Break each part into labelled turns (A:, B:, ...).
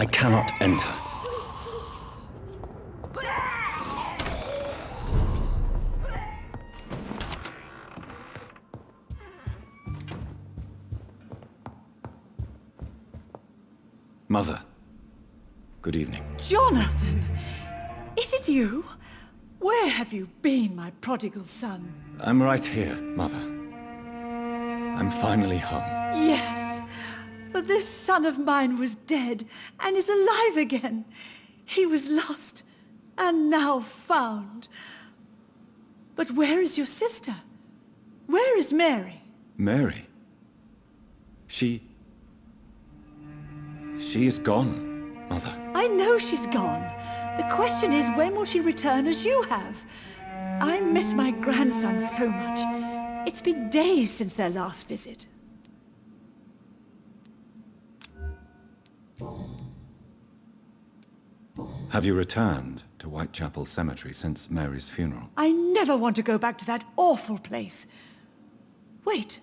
A: I cannot enter. Mother, good evening.
B: Jonathan! Is it you? Where have you been, my prodigal son?
A: I'm right here, Mother. I'm finally home.
B: Yes, for this son of mine was dead and is alive again. He was lost and now found. But where is your sister? Where is Mary?
A: Mary? She is gone, Mother.
B: I know she's gone. The question is, when will she return as you have? I miss my grandson so much. It's been days since their last visit.
A: Have you returned to Whitechapel Cemetery since Mary's funeral?
B: I never want to go back to that awful place. Wait.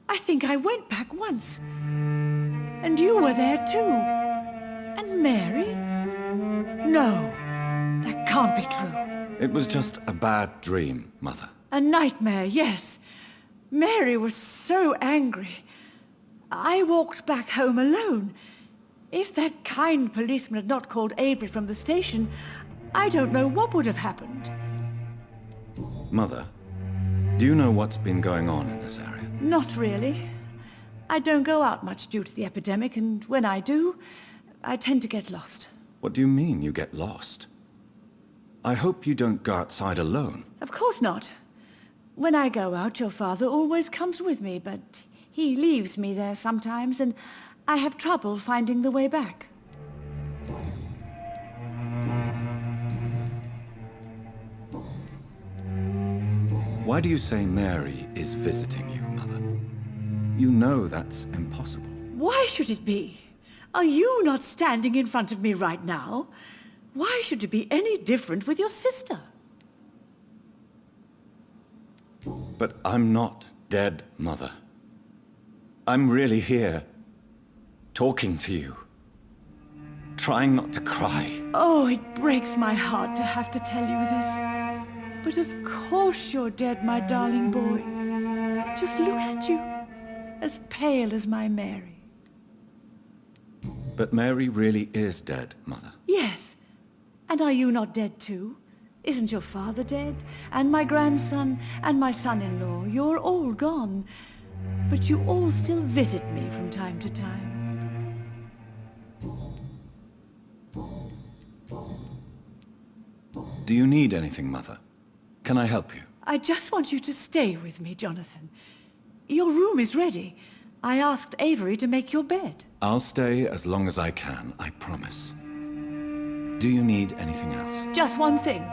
B: I think I went back once. And you were there too. And Mary? No, that can't be true.
A: It was just a bad dream, Mother.
B: A nightmare, yes. Mary was so angry. I walked back home alone. If that kind policeman had not called Avery from the station, I don't know what would have happened.
A: Mother, do you know what's been going on in this area?
B: Not really. I don't go out much due to the epidemic, and when I do, I tend to get lost.
A: What do you mean you get lost? I hope you don't go outside alone.
B: Of course not. When I go out, your father always comes with me, but he leaves me there sometimes, and I have trouble finding the way back.
A: Why do you say Mary is visiting you, Mother? You know that's impossible.
B: Why should it be? Are you not standing in front of me right now? Why should it be any different with your sister?
A: But I'm not dead, Mother. I'm really here, talking to you, trying not to cry.
B: Oh, it breaks my heart to have to tell you this. But of course you're dead, my darling boy. Just look at you, as pale as my Mary.
A: But Mary really is dead, Mother.
B: Yes. And are you not dead too? Isn't your father dead? And my grandson, and my son-in-law? You're all gone. But you all still visit me from time to time.
A: Do you need anything, Mother? Can I help you?
B: I just want you to stay with me, Jonathan. Your room is ready. I asked Avery to make your bed.
A: I'll stay as long as I can, I promise. Do you need anything else?
B: Just one thing.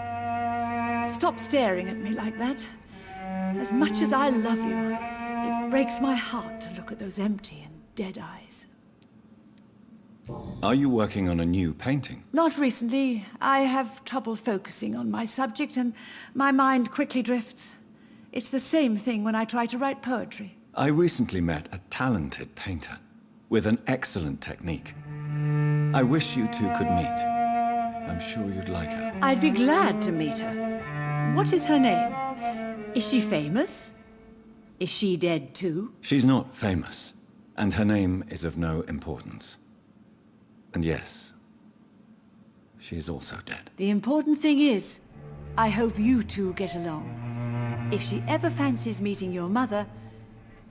B: Stop staring at me like that. As much as I love you, it breaks my heart to look at those empty and dead eyes.
A: Are you working on a new painting?
B: Not recently. I have trouble focusing on my subject and my mind quickly drifts. It's the same thing when I try to write poetry.
A: I recently met a talented painter with an excellent technique. I wish you two could meet. I'm sure you'd like her.
B: I'd be glad to meet her. What is her name? Is she famous? Is she dead too?
A: She's not famous, and her name is of no importance. And yes, she is also dead.
B: The important thing is, I hope you two get along. If she ever fancies meeting your mother,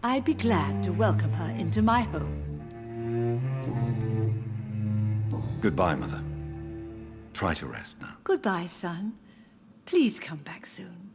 B: I'd be glad to welcome her into my home.
A: Goodbye, Mother. Try to rest now.
B: Goodbye, son. Please come back soon.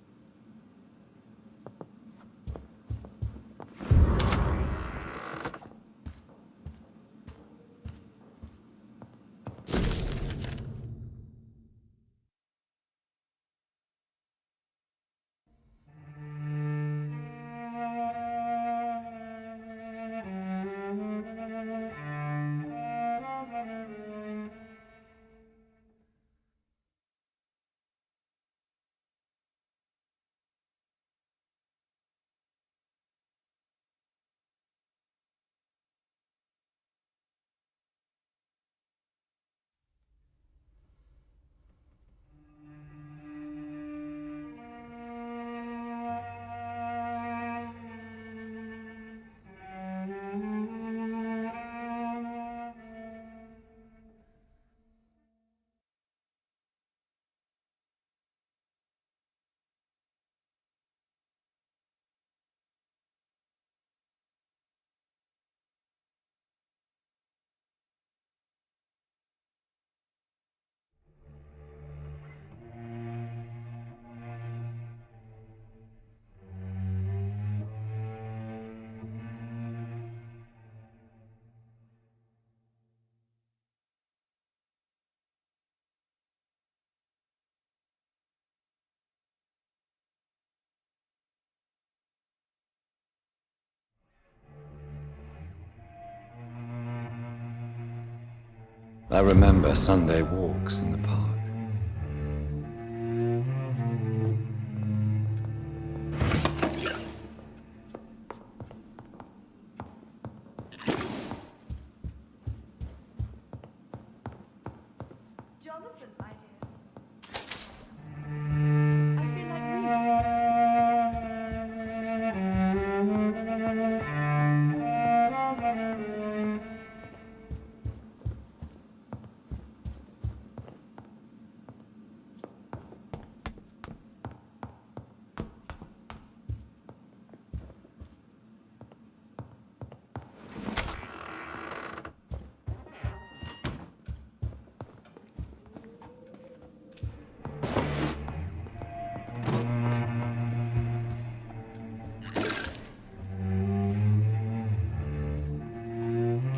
A: I remember Sunday walks in the park.
B: Jonathan, my dear. I feel like reading.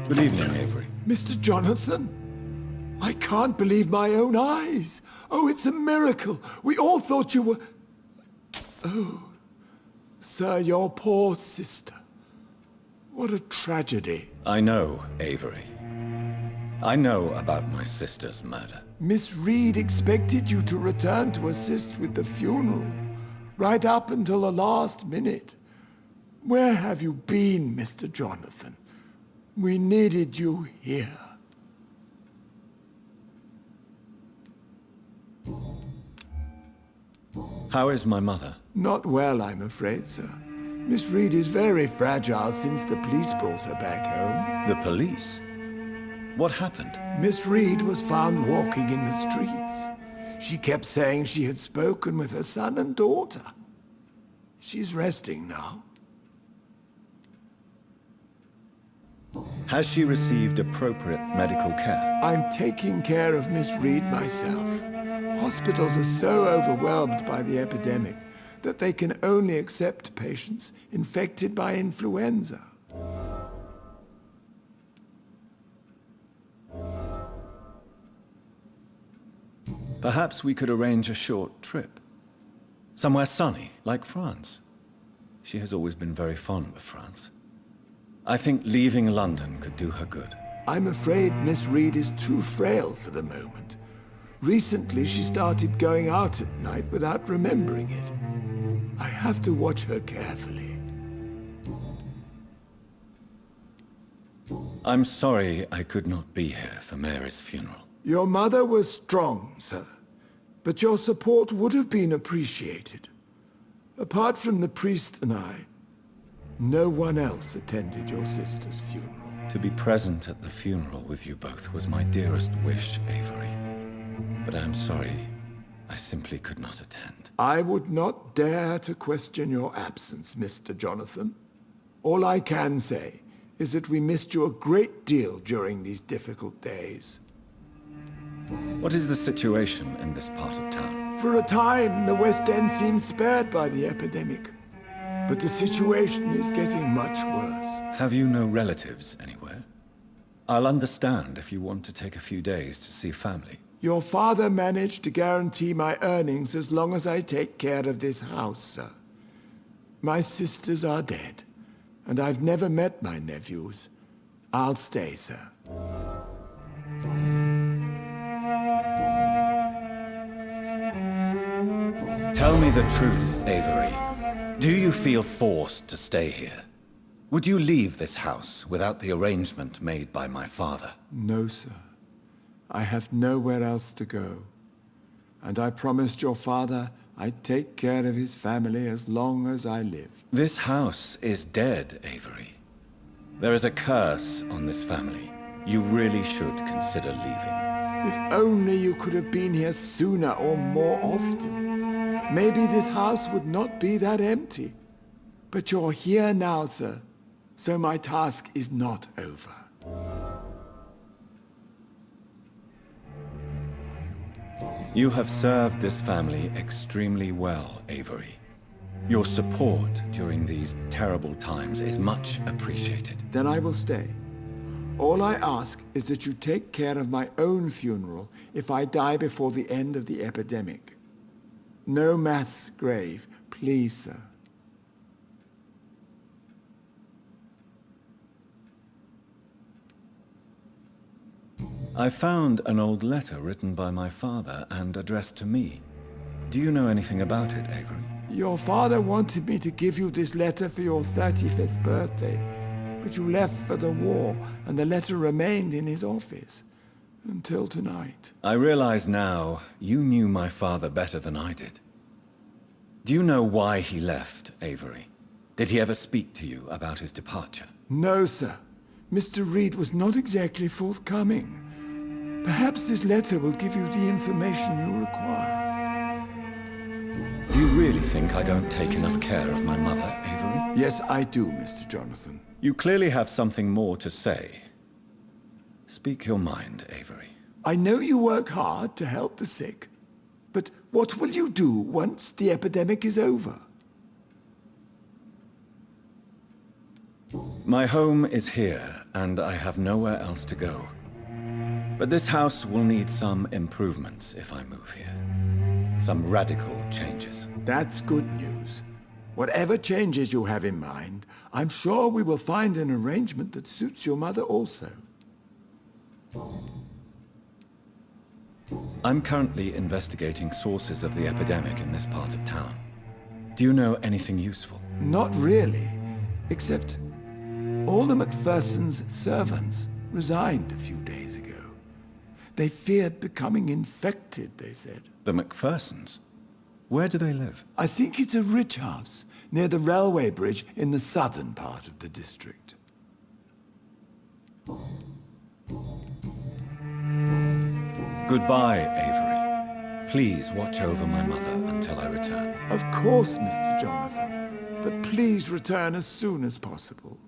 A: Good evening, Avery.
C: Mr. Jonathan? I can't believe my own eyes. Oh, it's a miracle. We all thought you were... Oh, sir, your poor sister. What a tragedy.
A: I know, Avery. I know about my sister's murder.
C: Miss Reed expected you to return to assist with the funeral, right up until the last minute. Where have you been, Mr. Jonathan? We needed you here.
A: How is my mother?
C: Not well, I'm afraid, sir. Miss Reed is very fragile since the police brought her back home.
A: The police? What happened?
C: Miss Reed was found walking in the streets. She kept saying she had spoken with her son and daughter. She's resting now.
A: Has she received appropriate medical care?
C: I'm taking care of Miss Reed myself. Hospitals are so overwhelmed by the epidemic that they can only accept patients infected by influenza.
A: Perhaps we could arrange a short trip. Somewhere sunny, like France. She has always been very fond of France. I think leaving London could do her good.
C: I'm afraid Miss Reed is too frail for the moment. Recently, she started going out at night without remembering it. I have to watch her carefully.
A: I'm sorry I could not be here for Mary's funeral.
C: Your mother was strong, sir, but your support would have been appreciated. Apart from the priest and I, no one else attended your sister's funeral.
A: To be present at the funeral with you both was my dearest wish, Avery. But I'm sorry, I simply could not attend.
C: I would not dare to question your absence, Mr. Jonathan. All I can say is that we missed you a great deal during these difficult days.
A: What is the situation in this part of town?
C: For a time, the West End seemed spared by the epidemic. But the situation is getting much worse.
A: Have you no relatives anywhere? I'll understand if you want to take a few days to see family.
C: Your father managed to guarantee my earnings as long as I take care of this house, sir. My sisters are dead, and I've never met my nephews. I'll stay, sir.
A: Tell me the truth, Avery. Do you feel forced to stay here? Would you leave this house without the arrangement made by my father?
C: No, sir. I have nowhere else to go. And I promised your father I'd take care of his family as long as I live.
A: This house is dead, Avery. There is a curse on this family. You really should consider leaving.
C: If only you could have been here sooner or more often. Maybe this house would not be that empty. But you're here now, sir. So my task is not over.
A: You have served this family extremely well, Avery. Your support during these terrible times is much appreciated.
C: Then I will stay. All I ask is that you take care of my own funeral if I die before the end of the epidemic. No mass grave, please, sir.
A: I found an old letter written by my father and addressed to me. Do you know anything about it, Avery?
C: Your father wanted me to give you this letter for your 35th birthday, but you left for the war, and the letter remained in his office until tonight.
A: I realize now you knew my father better than I did. Do you know why he left, Avery? Did he ever speak to you about his departure?
C: No, sir. Mr. Reed was not exactly forthcoming. Perhaps this letter will give you the information you require.
A: Do you really think I don't take enough care of my mother, Avery?
C: Yes, I do, Mr. Jonathan.
A: You clearly have something more to say. Speak your mind, Avery.
C: I know you work hard to help the sick, but what will you do once the epidemic is over?
A: My home is here, and I have nowhere else to go. But this house will need some improvements if I move here. Some radical changes.
C: That's good news. Whatever changes you have in mind, I'm sure we will find an arrangement that suits your mother also.
A: I'm currently investigating sources of the epidemic in this part of town. Do you know anything useful?
C: Not really, except all the Macpherson's servants resigned a few days ago. They feared becoming infected, they said.
A: The Macphersons? Where do they live?
C: I think it's a rich house near the railway bridge in the southern part of the district.
A: Goodbye, Avery. Please watch over my mother until I return.
C: Of course, Mr. Jonathan, but please return as soon as possible.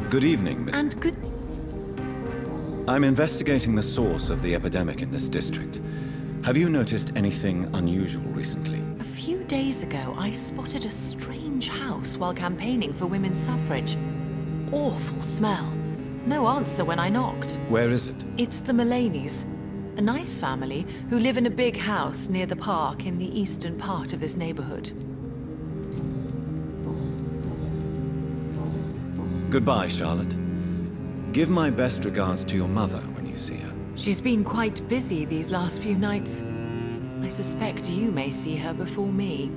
A: Good evening, Miss.
D: And good...
A: I'm investigating the source of the epidemic in this district. Have you noticed anything unusual recently?
D: A few days ago, I spotted a strange house while campaigning for women's suffrage. Awful smell. No answer when I knocked.
A: Where is it?
D: It's the Mullaneys, a nice family who live in a big house near the park in the eastern part of this neighborhood.
A: Goodbye, Charlotte. Give my best regards to your mother when you see her.
D: She's been quite busy these last few nights. I suspect you may see her before me.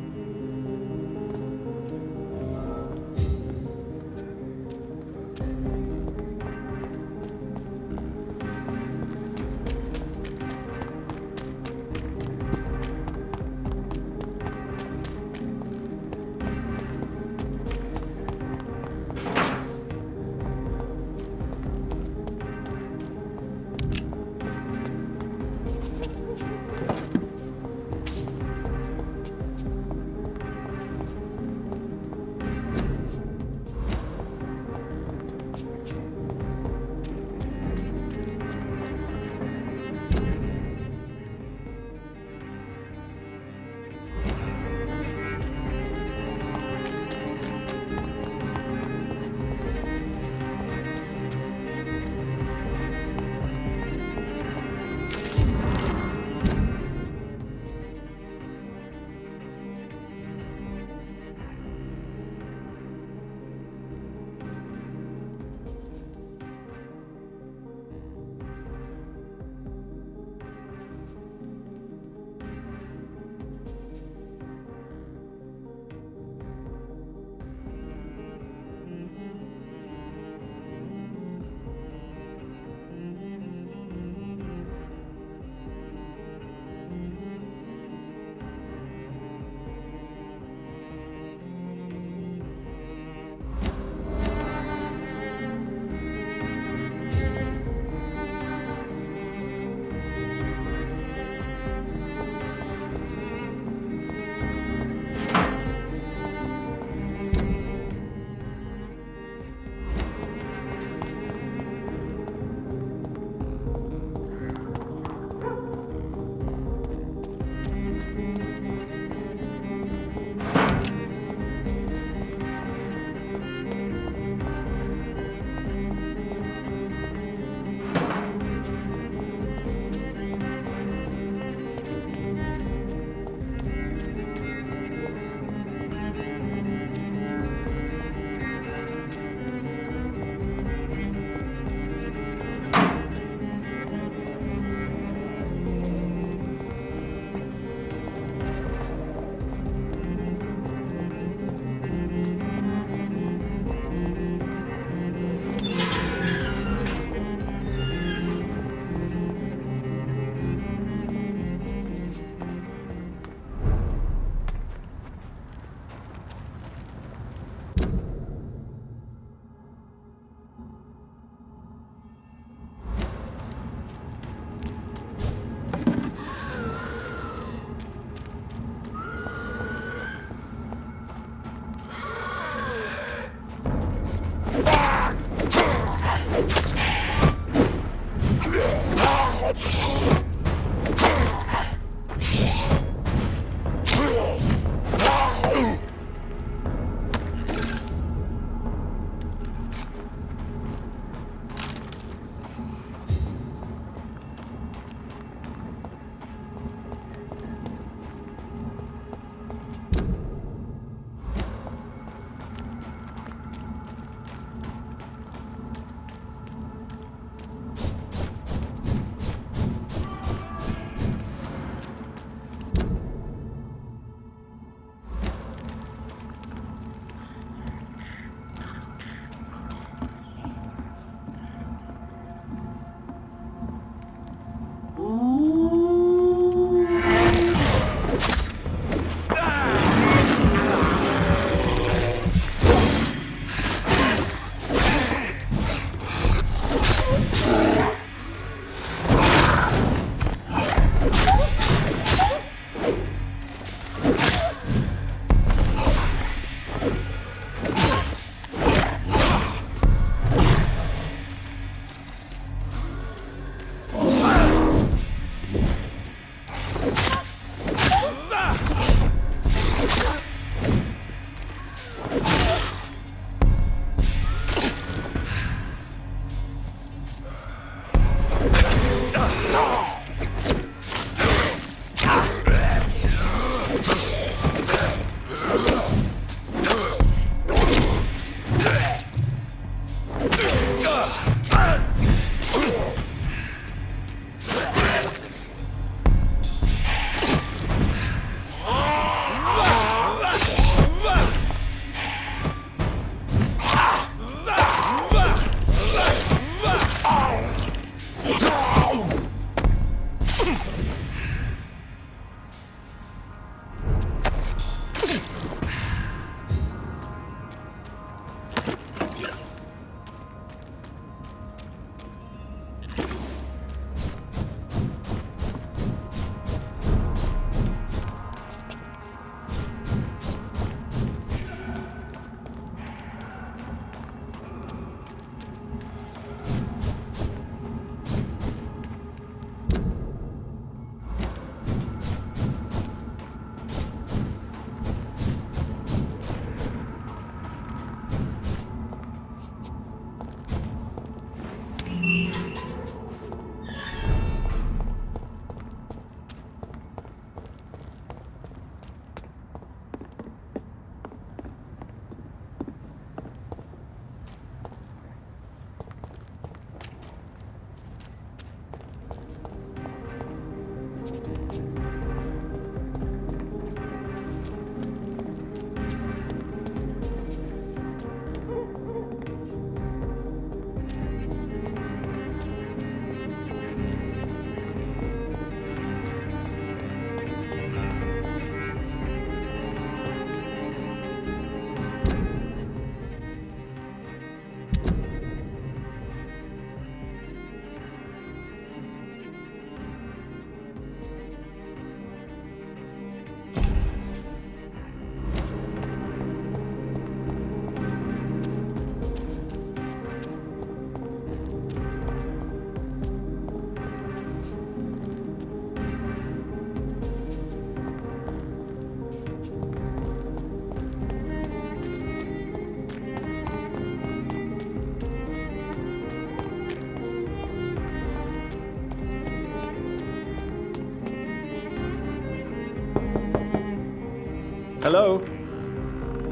A: Hello?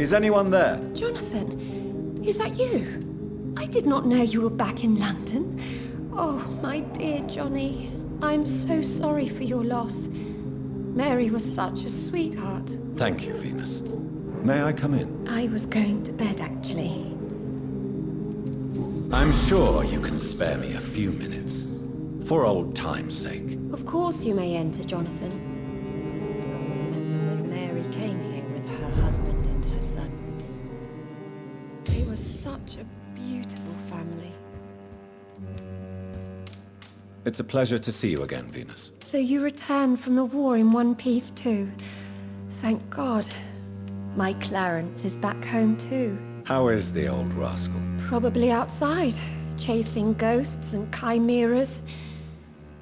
A: Is anyone there?
E: Jonathan, is that you? I did not know you were back in London. Oh, my dear Johnny, I'm so sorry for your loss. Mary was such a sweetheart.
A: Thank you, Venus. May I come in?
E: I was going to bed, actually.
A: I'm sure you can spare me a few minutes. For old time's sake.
E: Of course you may enter, Jonathan. Remember when Mary came here with her husband and her son? They were such a beautiful family.
A: It's a pleasure to see you again, Venus.
E: So you returned from the war in one piece too. Thank God. My Clarence is back home too.
A: How is the old rascal?
E: Probably outside, chasing ghosts and chimeras.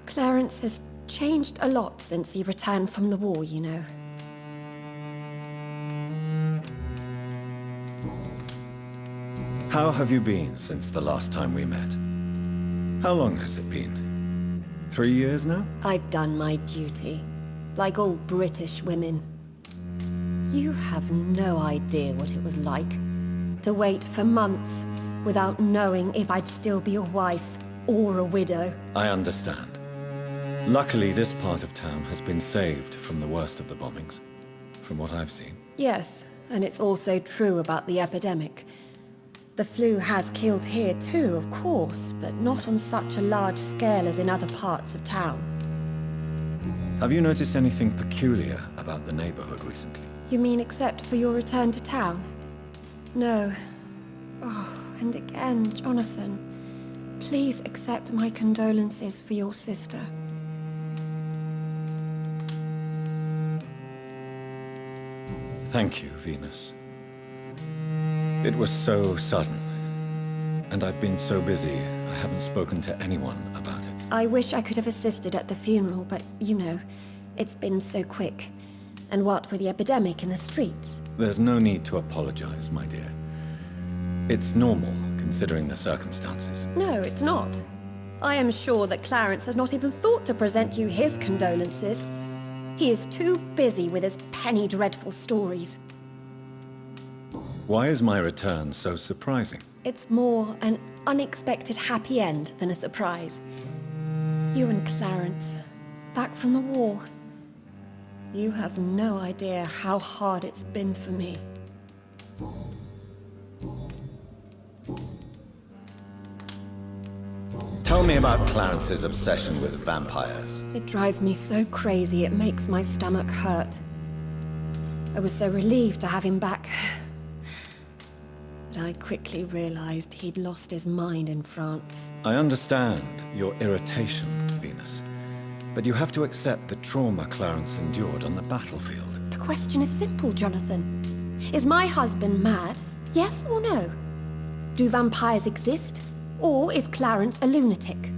E: Clarence has changed a lot since he returned from the war, you know.
A: How have you been since the last time we met? How long has it been? 3 years now?
E: I've done my duty, like all British women. You have no idea what it was like to wait for months without knowing if I'd still be a wife or a widow.
A: I understand. Luckily, this part of town has been saved from the worst of the bombings, from what I've seen.
E: Yes, and it's also true about the epidemic. The flu has killed here too, of course, but not on such a large scale as in other parts of town.
A: Have you noticed anything peculiar about the neighborhood recently?
E: You mean except for your return to town? No. Oh, and again, Jonathan, please accept my condolences for your sister.
A: Thank you, Venus. It was so sudden, and I've been so busy, I haven't spoken to anyone about it.
E: I wish I could have assisted at the funeral, but, you know, it's been so quick. And what with the epidemic in the streets?
A: There's no need to apologize, my dear. It's normal, considering the circumstances.
E: No, it's not. I am sure that Clarence has not even thought to present you his condolences. He is too busy with his penny dreadful stories.
A: Why is my return so surprising?
E: It's more an unexpected happy end than a surprise. You and Clarence, back from the war. You have no idea how hard it's been for me.
A: Tell me about Clarence's obsession with vampires.
E: It drives me so crazy it makes my stomach hurt. I was so relieved to have him back. But I quickly realized he'd lost his mind in France.
A: I understand your irritation, Venus. But you have to accept the trauma Clarence endured on the battlefield.
E: The question is simple, Jonathan. Is my husband mad? Yes or no? Do vampires exist? Or is Clarence a lunatic?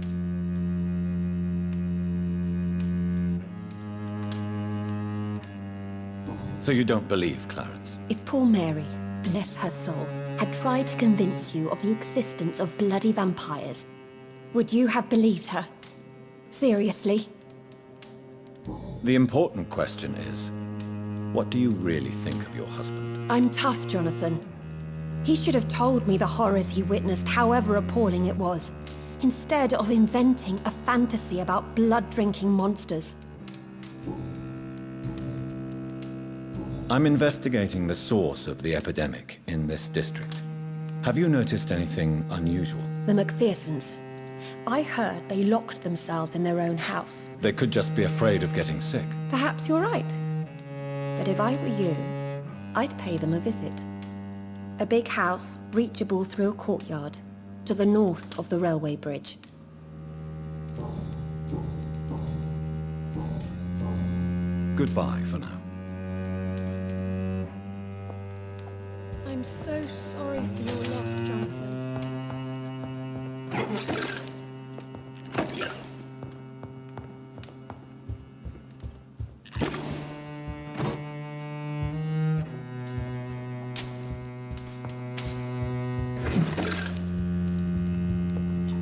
A: So you don't believe Clarence?
E: If poor Mary, bless her soul, had tried to convince you of the existence of bloody vampires, would you have believed her? Seriously?
A: The important question is, what do you really think of your husband?
E: I'm tough, Jonathan. He should have told me the horrors he witnessed, however appalling it was, instead of inventing a fantasy about blood-drinking monsters.
A: I'm investigating the source of the epidemic in this district. Have you noticed anything unusual?
E: The McPhersons. I heard they locked themselves in their own house.
A: They could just be afraid of getting sick.
E: Perhaps you're right. But if I were you, I'd pay them a visit. A big house, reachable through a courtyard, to the north of the railway bridge.
A: Goodbye for now.
E: I'm so sorry for your loss, Jonathan.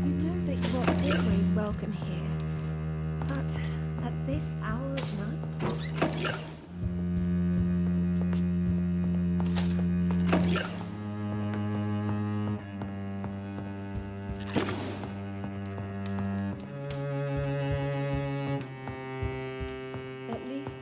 E: You know that you are always welcome here, but at this hour of night? At least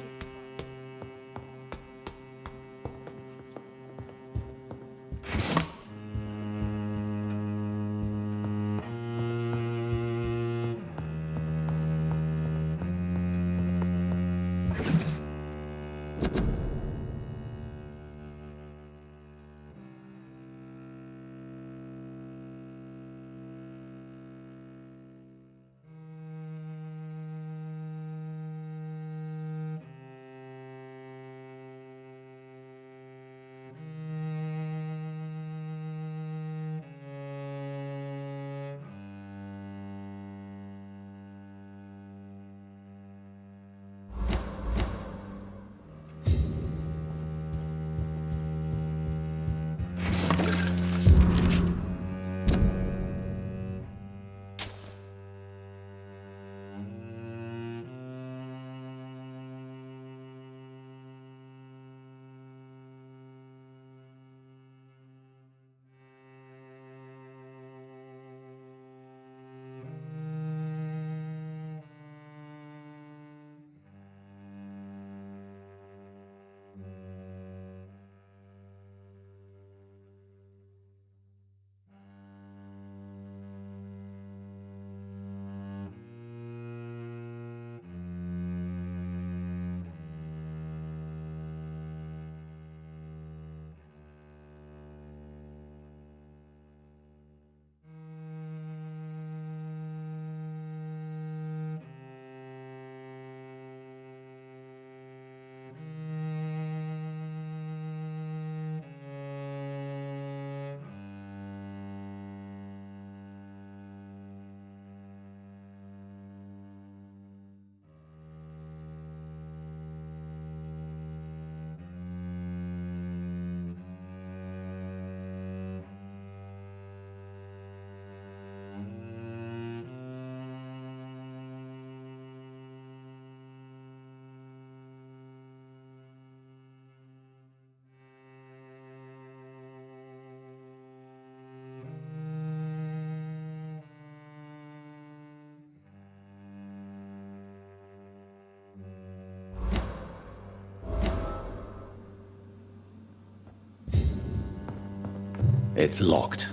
A: It's locked.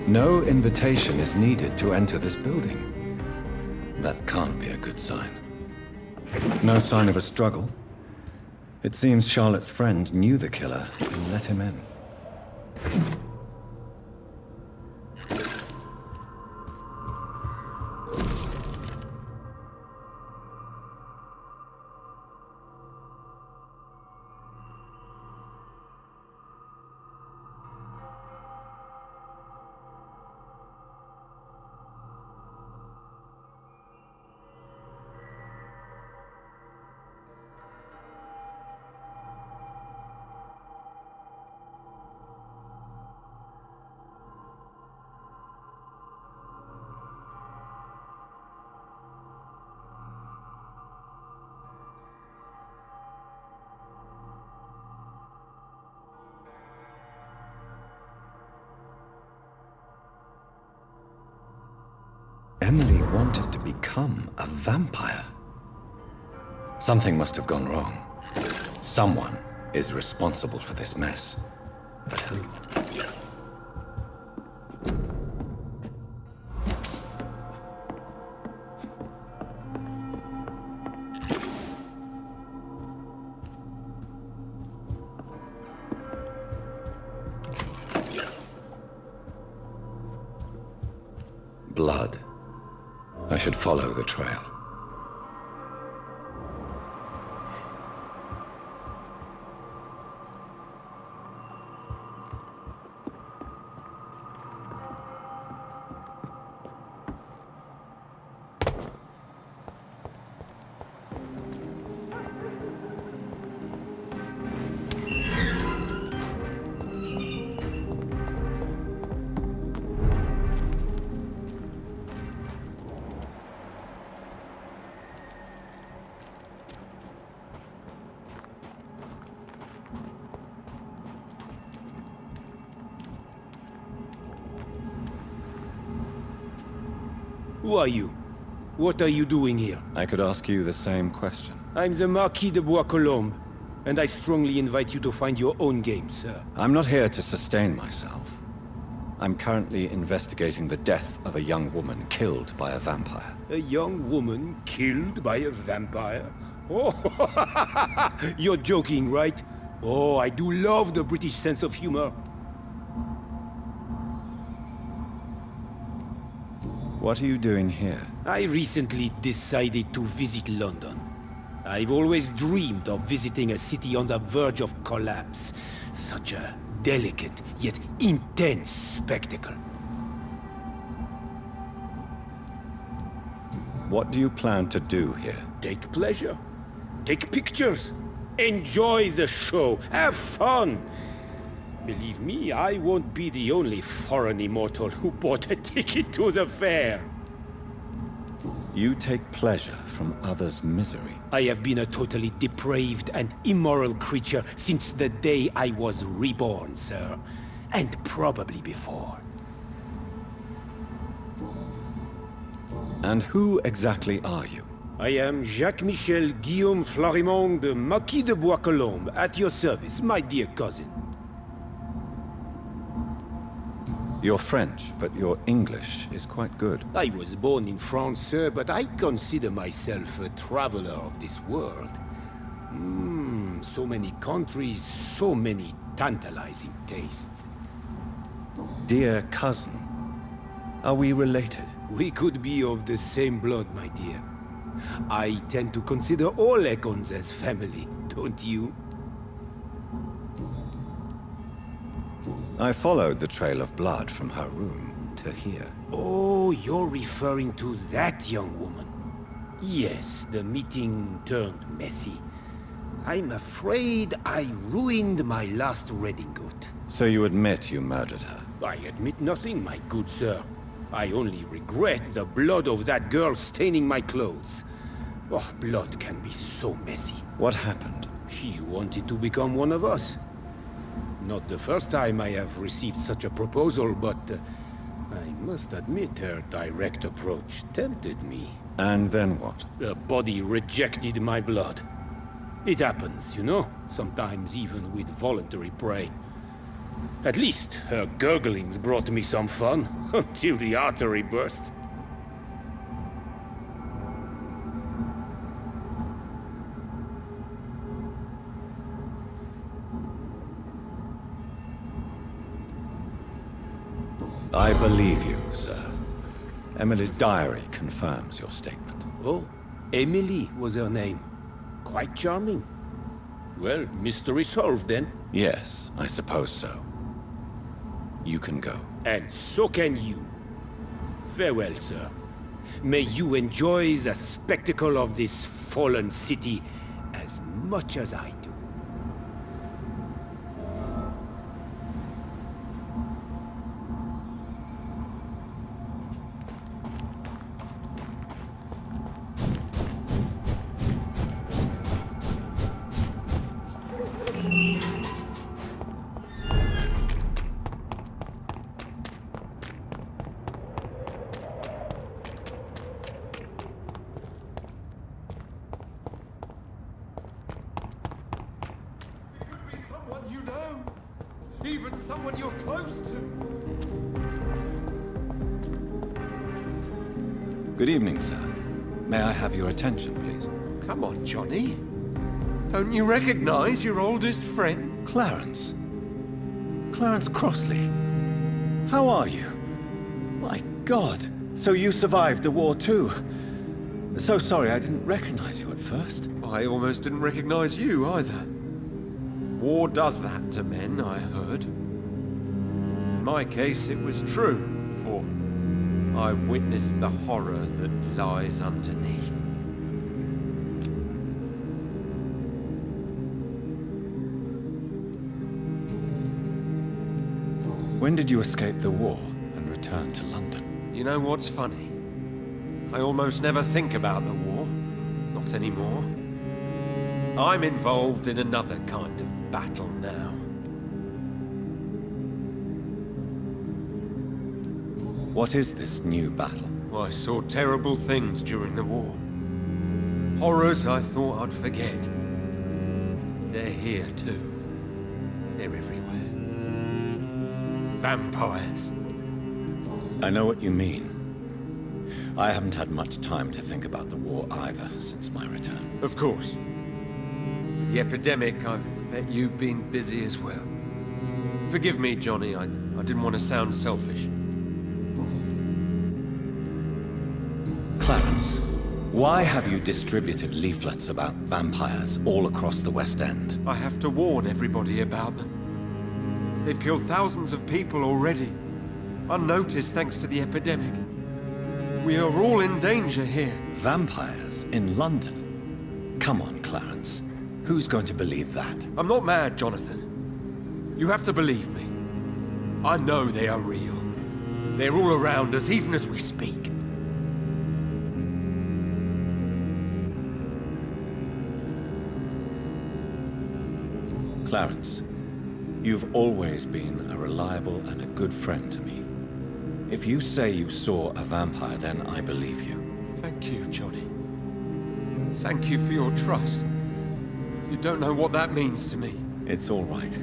A: No invitation is needed to enter this building. That can't be a good sign. No sign of a struggle. It seems Charlotte's friend knew the killer and let him in. Emily wanted to become a vampire. Something must have gone wrong. Someone is responsible for this mess. But who? Blood. I should follow the trail.
F: Who are you? What are you doing here?
A: I could ask you the same question.
F: I'm the Marquis de Bois-Colombes, and I strongly invite you to find your own game, sir.
A: I'm not here to sustain myself. I'm currently investigating the death of a young woman killed by a vampire.
F: A young woman killed by a vampire? Oh, you're joking, right? Oh, I do love the British sense of humor.
A: What are you doing here?
F: I recently decided to visit London. I've always dreamed of visiting a city on the verge of collapse. Such a delicate, yet intense spectacle.
A: What do you plan to do here?
F: Take pleasure. Take pictures. Enjoy the show. Have fun. Believe me, I won't be the only foreign immortal who bought a ticket to the fair.
A: You take pleasure from others' misery.
F: I have been a totally depraved and immoral creature since the day I was reborn, sir. And probably before.
A: And who exactly are you?
F: I am Jacques-Michel Guillaume Florimond de Marquis de Bois-Colombes, at your service, my dear cousin.
A: You're French, but your English is quite good.
F: I was born in France, sir, but I consider myself a traveler of this world. So many countries, so many tantalizing tastes.
A: Dear cousin, are we related?
F: We could be of the same blood, my dear. I tend to consider all Econs as family, don't you?
A: I followed the trail of blood from her room to here.
F: Oh, you're referring to that young woman. Yes, the meeting turned messy. I'm afraid I ruined my last redingote.
A: So you admit you murdered her?
F: I admit nothing, my good sir. I only regret the blood of that girl staining my clothes. Oh, blood can be so messy.
A: What happened?
F: She wanted to become one of us. Not the first time I have received such a proposal, but I must admit her direct approach tempted me.
A: And then what?
F: The body rejected my blood. It happens, you know, sometimes even with voluntary prey. At least her gurglings brought me some fun, until the artery burst.
A: I believe you, sir. Emily's diary confirms your statement.
F: Oh, Emily was her name. Quite charming. Well, mystery solved then.
A: Yes, I suppose so. You can go.
F: And so can you. Farewell, sir. May you enjoy the spectacle of this fallen city as much as I do.
C: Even someone you're close to.
A: Good evening, sir. May I have your attention, please?
C: Come on, Johnny. Don't you recognize your oldest friend?
A: Clarence. Clarence Crossley. How are you? My God. So you survived the war too. So sorry I didn't recognize you at first.
C: I almost didn't recognize you either. War does that to men, I heard. In my case, it was true, for I witnessed the horror that lies underneath.
A: When did you escape the war and return to London?
C: You know what's funny? I almost never think about the war. Not anymore. I'm involved in another kind of battle now.
A: What is this new battle?
C: I saw terrible things during the war. Horrors I thought I'd forget. They're here too. They're everywhere. Vampires.
A: I know what you mean. I haven't had much time to think about the war either since my return.
C: Of course. With the epidemic, I bet you've been busy as well. Forgive me, Johnny, I didn't want to sound selfish.
A: Clarence, why have you distributed leaflets about vampires all across the West End?
C: I have to warn everybody about them. They've killed thousands of people already, unnoticed thanks to the epidemic. We are all in danger here.
A: Vampires in London? Come on, Clarence. Who's going to believe that?
C: I'm not mad, Jonathan. You have to believe me. I know they are real. They're all around us, even as we speak.
A: Clarence, you've always been a reliable and a good friend to me. If you say you saw a vampire, then I believe you.
C: Thank you, Johnny. Thank you for your trust. You don't know what that means to me.
A: It's all right.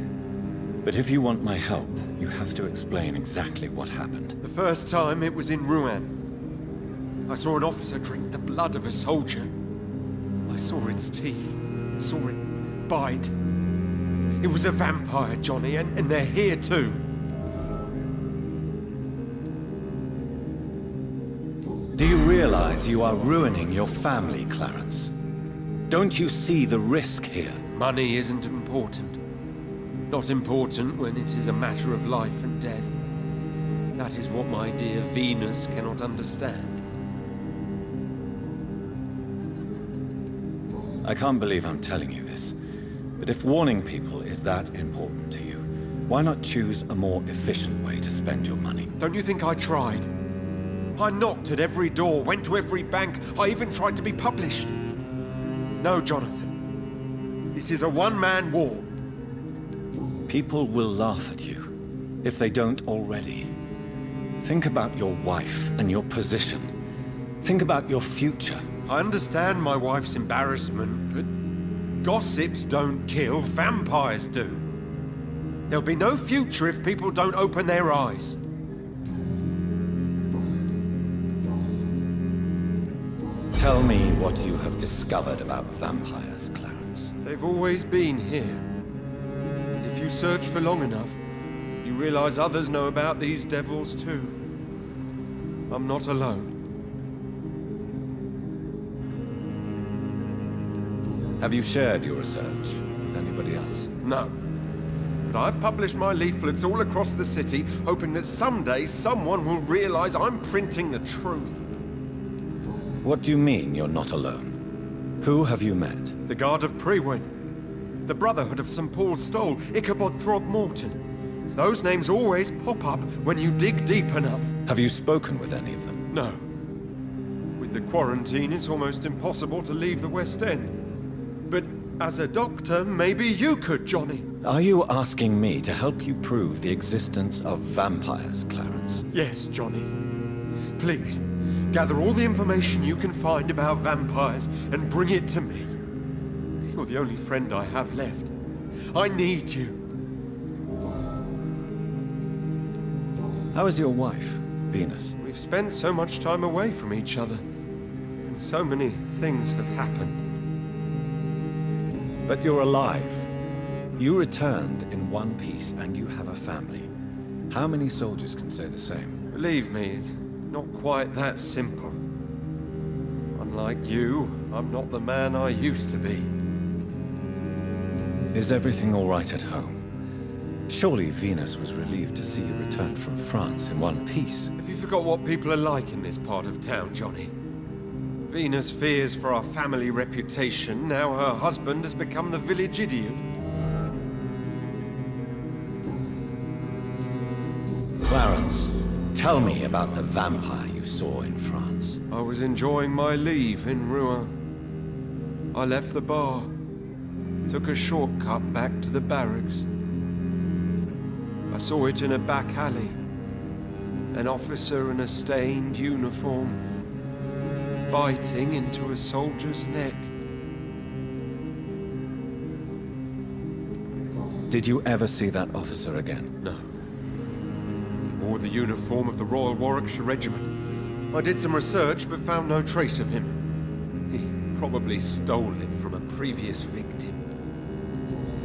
A: But if you want my help, you have to explain exactly what happened.
C: The first time it was in Rouen. I saw an officer drink the blood of a soldier. I saw its teeth, saw it bite. It was a vampire, Johnny, and they're here too.
A: Do you realize you are ruining your family, Clarence? Don't you see the risk here?
C: Money isn't important. Not important when it is a matter of life and death. That is what my dear Venus cannot understand.
A: I can't believe I'm telling you this. But if warning people is that important to you, why not choose a more efficient way to spend your money?
C: Don't you think I tried? I knocked at every door, went to every bank, I even tried to be published. No, Jonathan. This is a one-man war.
A: People will laugh at you, if they don't already. Think about your wife and your position. Think about your future.
C: I understand my wife's embarrassment, but gossips don't kill, vampires do. There'll be no future if people don't open their eyes.
A: Tell me what you have discovered about vampires, Clarence.
C: They've always been here. And if you search for long enough, you realize others know about these devils too. I'm not alone.
A: Have you shared your research with anybody else?
C: No. But I've published my leaflets all across the city, hoping that someday someone will realize I'm printing the truth.
A: What do you mean you're not alone? Who have you met?
C: The Guard of Prewin, the Brotherhood of St. Paul Stole, Ichabod Throgmorton. Those names always pop up when you dig deep enough.
A: Have you spoken with any of them?
C: No. With the quarantine, it's almost impossible to leave the West End. But as a doctor, maybe you could, Johnny.
A: Are you asking me to help you prove the existence of vampires, Clarence?
C: Yes, Johnny. Please, gather all the information you can find about vampires and bring it to me. You're the only friend I have left. I need you.
A: How is your wife, Venus?
C: We've spent so much time away from each other, and so many things have happened.
A: But you're alive. You returned in one piece and you have a family. How many soldiers can say the same?
C: Believe me, it's not quite that simple. Unlike you, I'm not the man I used to be.
A: Is everything all right at home? Surely Venus was relieved to see you return from France in one piece.
C: Have you forgot what people are like in this part of town, Johnny? Venus fears for our family reputation. Now her husband has become the village idiot.
A: Clarence, tell me about the vampire you saw in France.
C: I was enjoying my leave in Rouen. I left the bar, took a shortcut back to the barracks. I saw it in a back alley. An officer in a stained uniform, biting into a soldier's neck.
A: Did you ever see that officer again?
C: No. He wore the uniform of the Royal Warwickshire Regiment. I did some research, but found no trace of him. He probably stole it from a previous victim.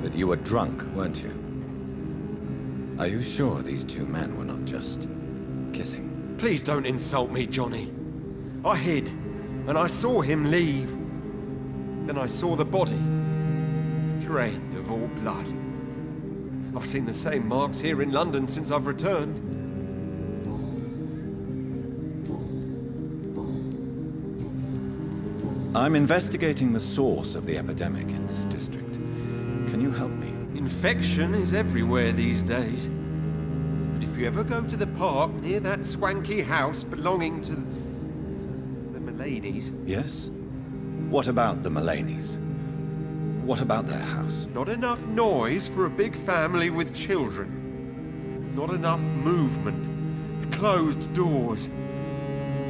A: But you were drunk, weren't you? Are you sure these two men were not just kissing?
C: Please don't insult me, Johnny. I hid, and I saw him leave. Then I saw the body, drained of all blood. I've seen the same marks here in London since I've returned.
A: I'm investigating the source of the epidemic in this district. Can you help me?
C: Infection is everywhere these days. But if you ever go to the park near that swanky house belonging to the Mullaneys...
A: Yes? What about the Mullaneys? What about their house?
C: Not enough noise for a big family with children. Not enough movement. Closed doors.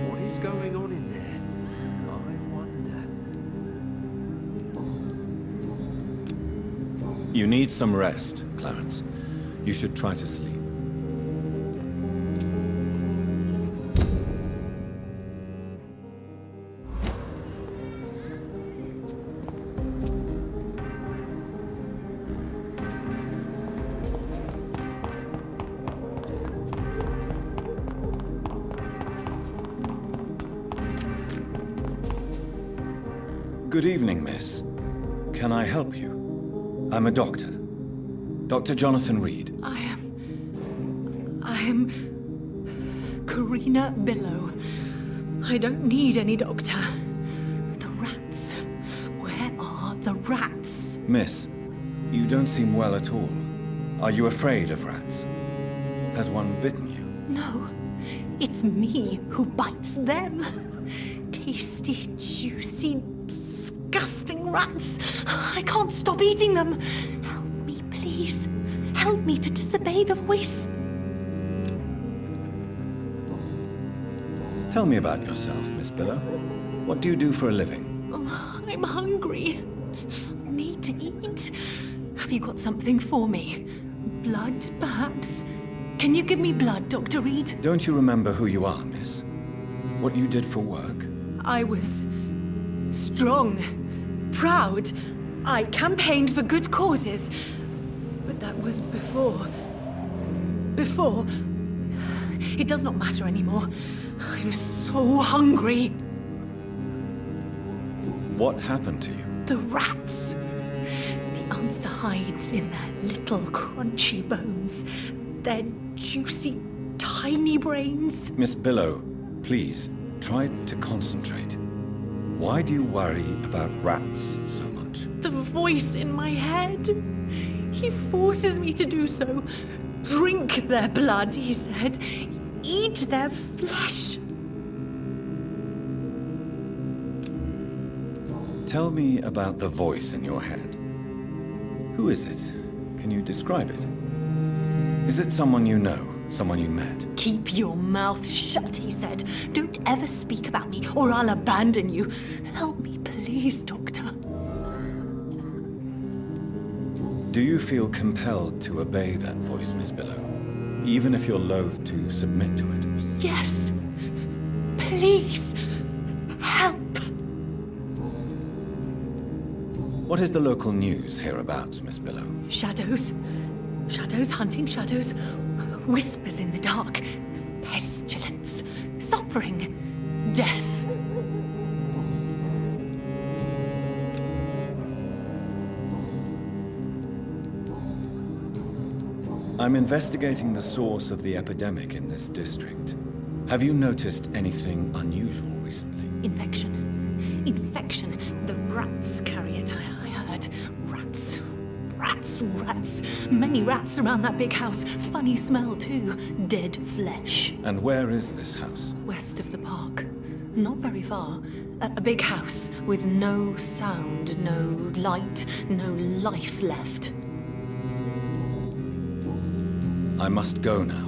C: What is going on in there?
A: You need some rest, Clarence. You should try to sleep. Good evening, miss. Can I help you? I'm a doctor. Dr. Jonathan Reed.
B: I am Karina Billow. I don't need any doctor. The rats. Where are the rats?
A: Miss, You don't seem well at all. Are you afraid of rats? Has one bitten you?
D: No, it's me who bites them. Tasty, juicy, disgusting rats. I can't stop eating them. Help me, please. Help me to disobey the voice.
A: Tell me about yourself, Miss Billow. What do you do for a living?
D: I'm hungry. Need to eat. Have you got something for me? Blood, perhaps? Can you give me blood, Dr. Reed?
A: Don't you remember who you are, miss? What you did for work?
B: I was strong, proud. I campaigned for good causes. But that was before. Before. It does not matter anymore. I'm so hungry.
A: What happened to you?
D: The rats. The answer hides in their little crunchy bones. Their juicy, tiny brains.
A: Miss Billow, please, try to concentrate. Why do you worry about rats so much?
D: The voice in my head. He forces me to do so. Drink their blood, he said. Eat their flesh.
A: Tell me about the voice in your head. Who is it? Can you describe it? Is it someone you know? Someone you met?
D: Keep your mouth shut, he said. Don't ever speak about me, or I'll abandon you. Help me, please, Doctor.
A: Do you feel compelled to obey that voice, Miss Billow? Even if you're loath to submit to it?
D: Yes. Please. Help.
A: What is the local news hereabouts, Miss Billow?
D: Shadows. Shadows hunting shadows. Whispers in the dark. Pestilence. Suffering. Death.
A: I'm investigating the source of the epidemic in this district. Have you noticed anything unusual recently?
D: Infection. Infection. The rats carry it, I heard. Rats. Rats, rats. Many rats around that big house. Funny smell, too. Dead flesh.
A: And where is this house?
D: West of the park. Not very far. A big house with no sound, no light, no life left.
A: I must go now.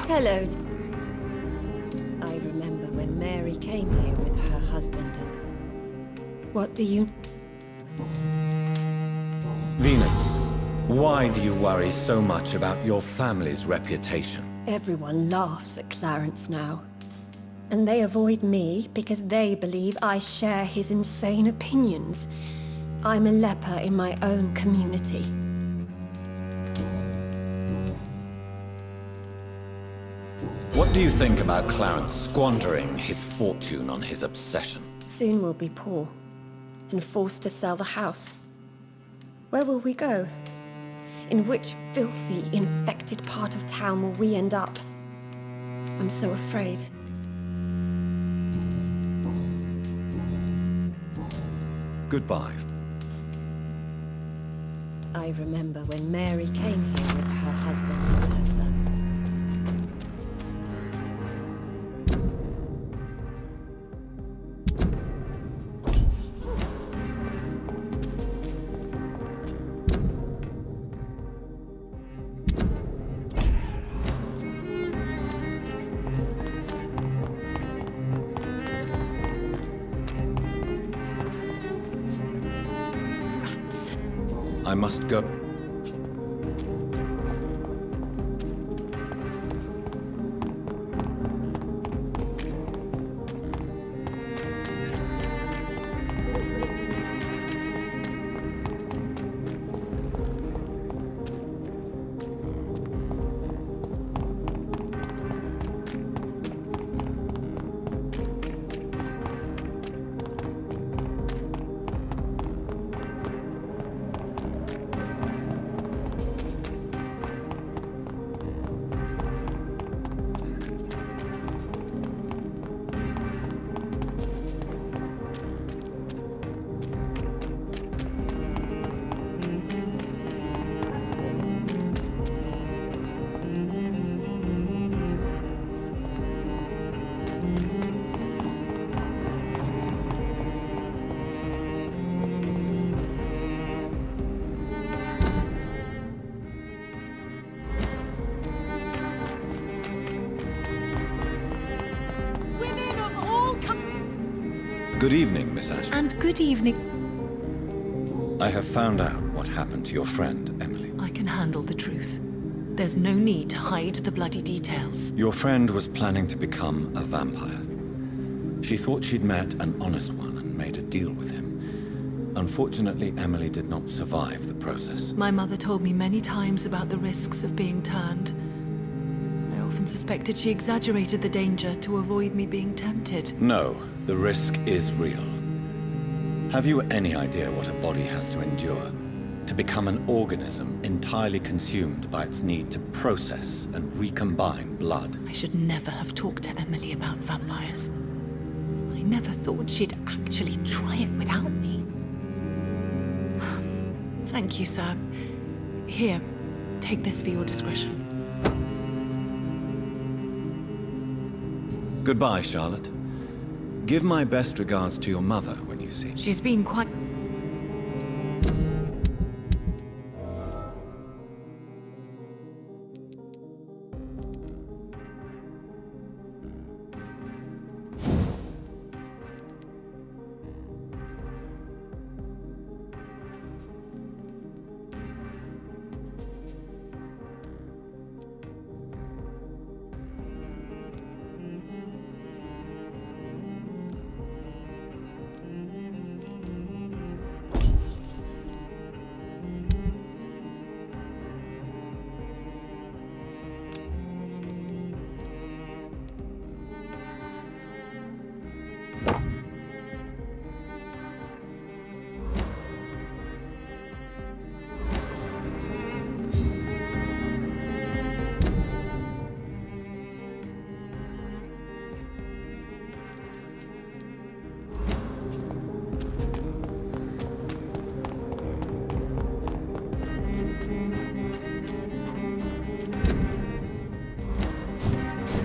E: Hello. I remember when Mary came here with her husband and... What do you...
A: Venus, why do you worry so much about your family's reputation?
E: Everyone laughs at Clarence now. And they avoid me because they believe I share his insane opinions. I'm a leper in my own community.
A: What do you think about Clarence squandering his fortune on his obsession?
E: Soon we'll be poor and forced to sell the house. Where will we go? In which filthy, infected part of town will we end up? I'm so afraid.
A: Goodbye.
E: I remember when Mary came here with her husband and her son.
A: I must go. Good evening, Miss Ashton.
D: And good evening.
A: I have found out what happened to your friend, Emily.
D: I can handle the truth. There's no need to hide the bloody details.
A: Your friend was planning to become a vampire. She thought she'd met an honest one and made a deal with him. Unfortunately, Emily did not survive the process.
D: My mother told me many times about the risks of being turned. I often suspected she exaggerated the danger to avoid me being tempted.
A: No, the risk is real. Have you any idea what a body has to endure? To become an organism entirely consumed by its need to process and recombine blood?
D: I should never have talked to Emily about vampires. I never thought she'd actually try it without me. Thank you, sir. Here, take this for your discretion.
A: Goodbye, Charlotte. Give my best regards to your mother when you see her.
D: She's been quite...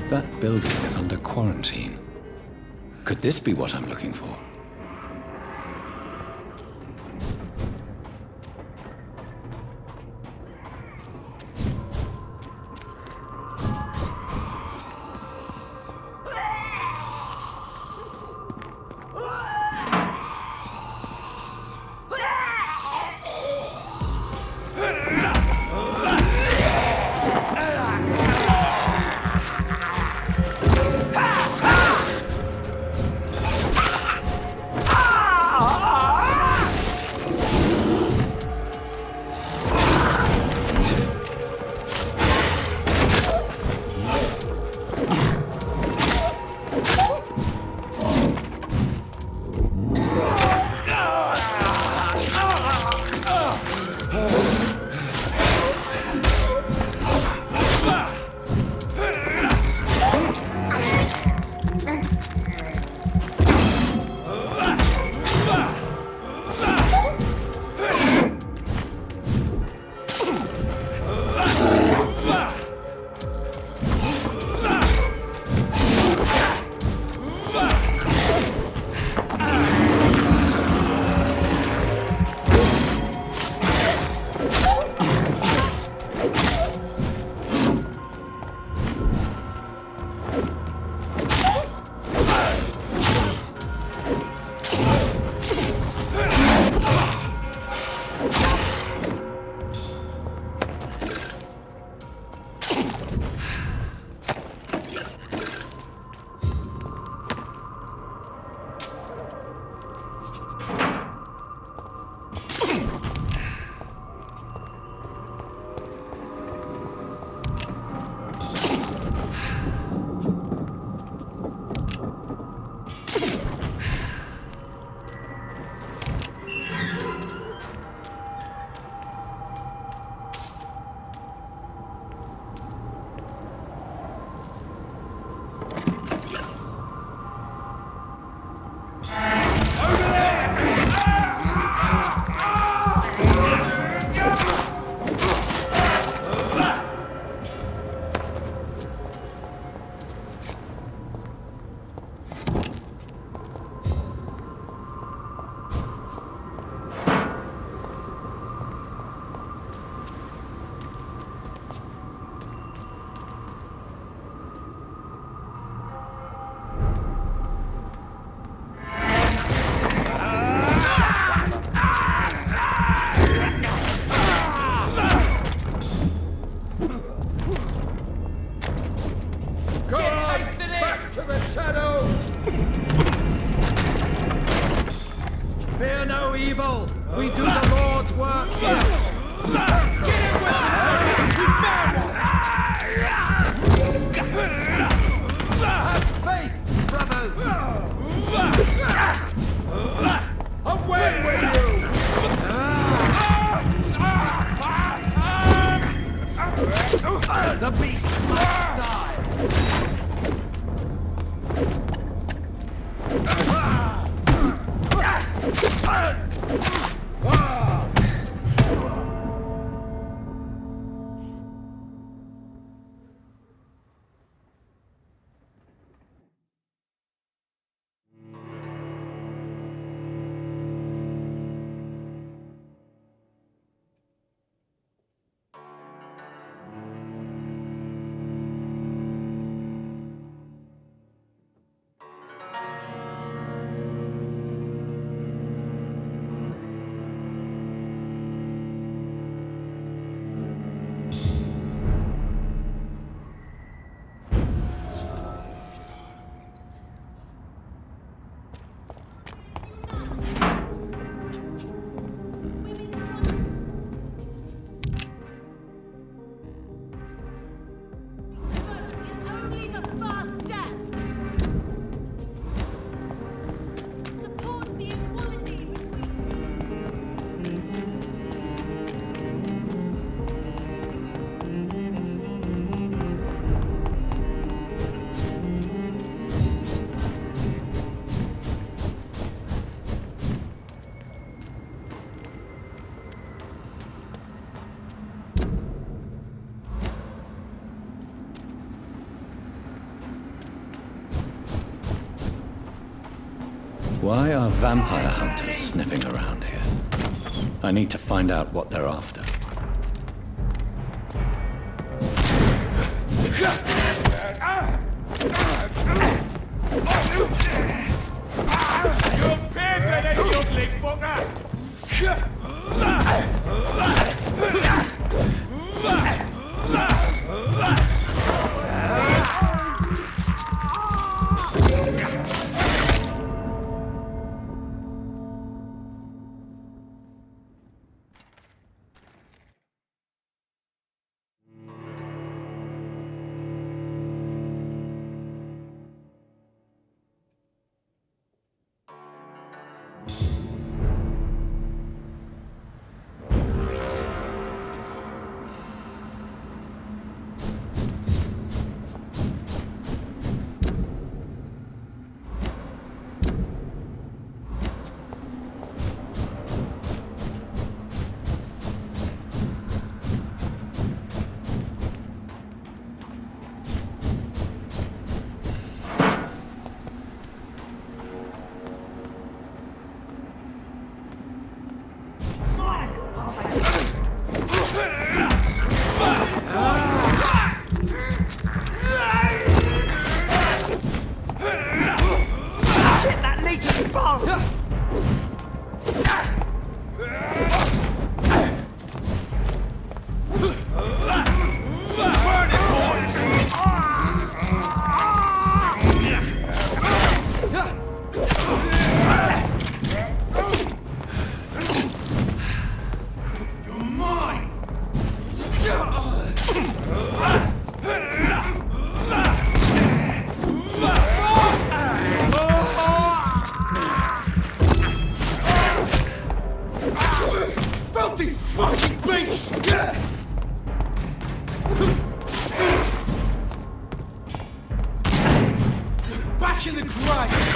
A: That building is under quarantine. Could this be what I'm looking for?
G: The beast must die!
A: Why are vampire hunters sniffing around here? I need to find out what they're after.
G: Back in the grind!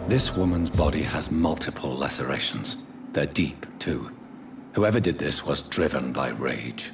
A: This woman's body has multiple lacerations. They're deep, too. Whoever did this was driven by rage.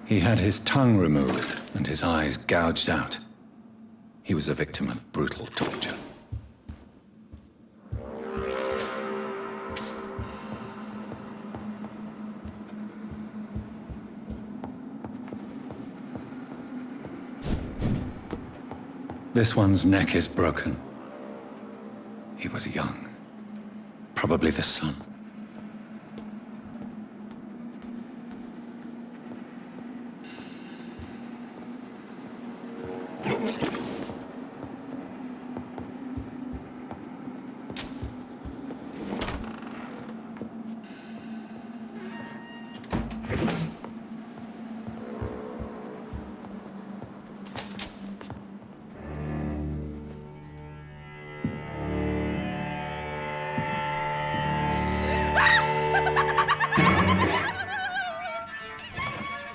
A: He had his tongue removed and his eyes gouged out. He was a victim of brutal torture. This one's neck is broken. He was young. Probably the son.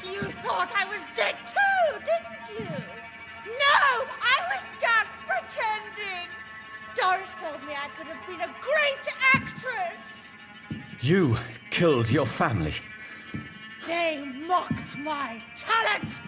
D: You thought I was dead too, didn't you? No, I was just pretending. Doris told me I could have been a great actress.
A: You killed your family.
D: They mocked my talent.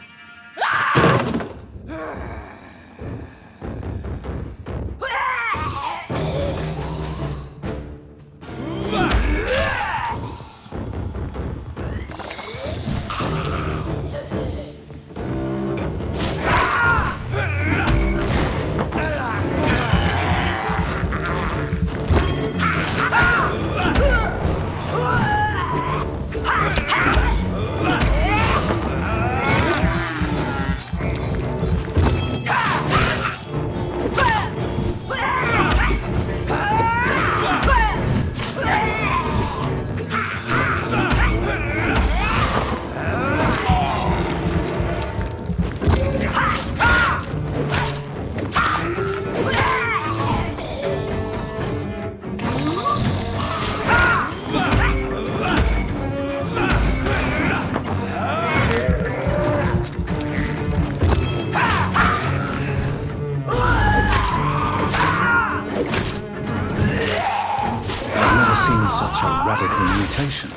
A: Such a radical mutation.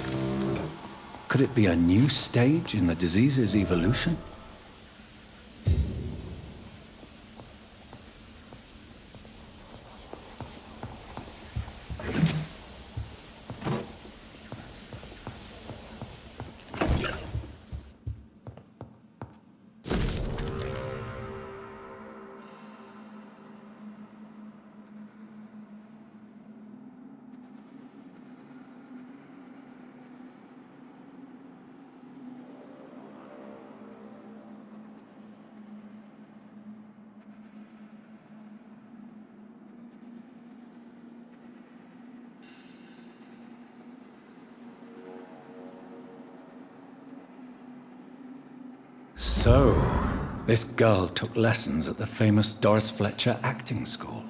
A: Could it be a new stage in the disease's evolution? So, this girl took lessons at the famous Doris Fletcher acting school.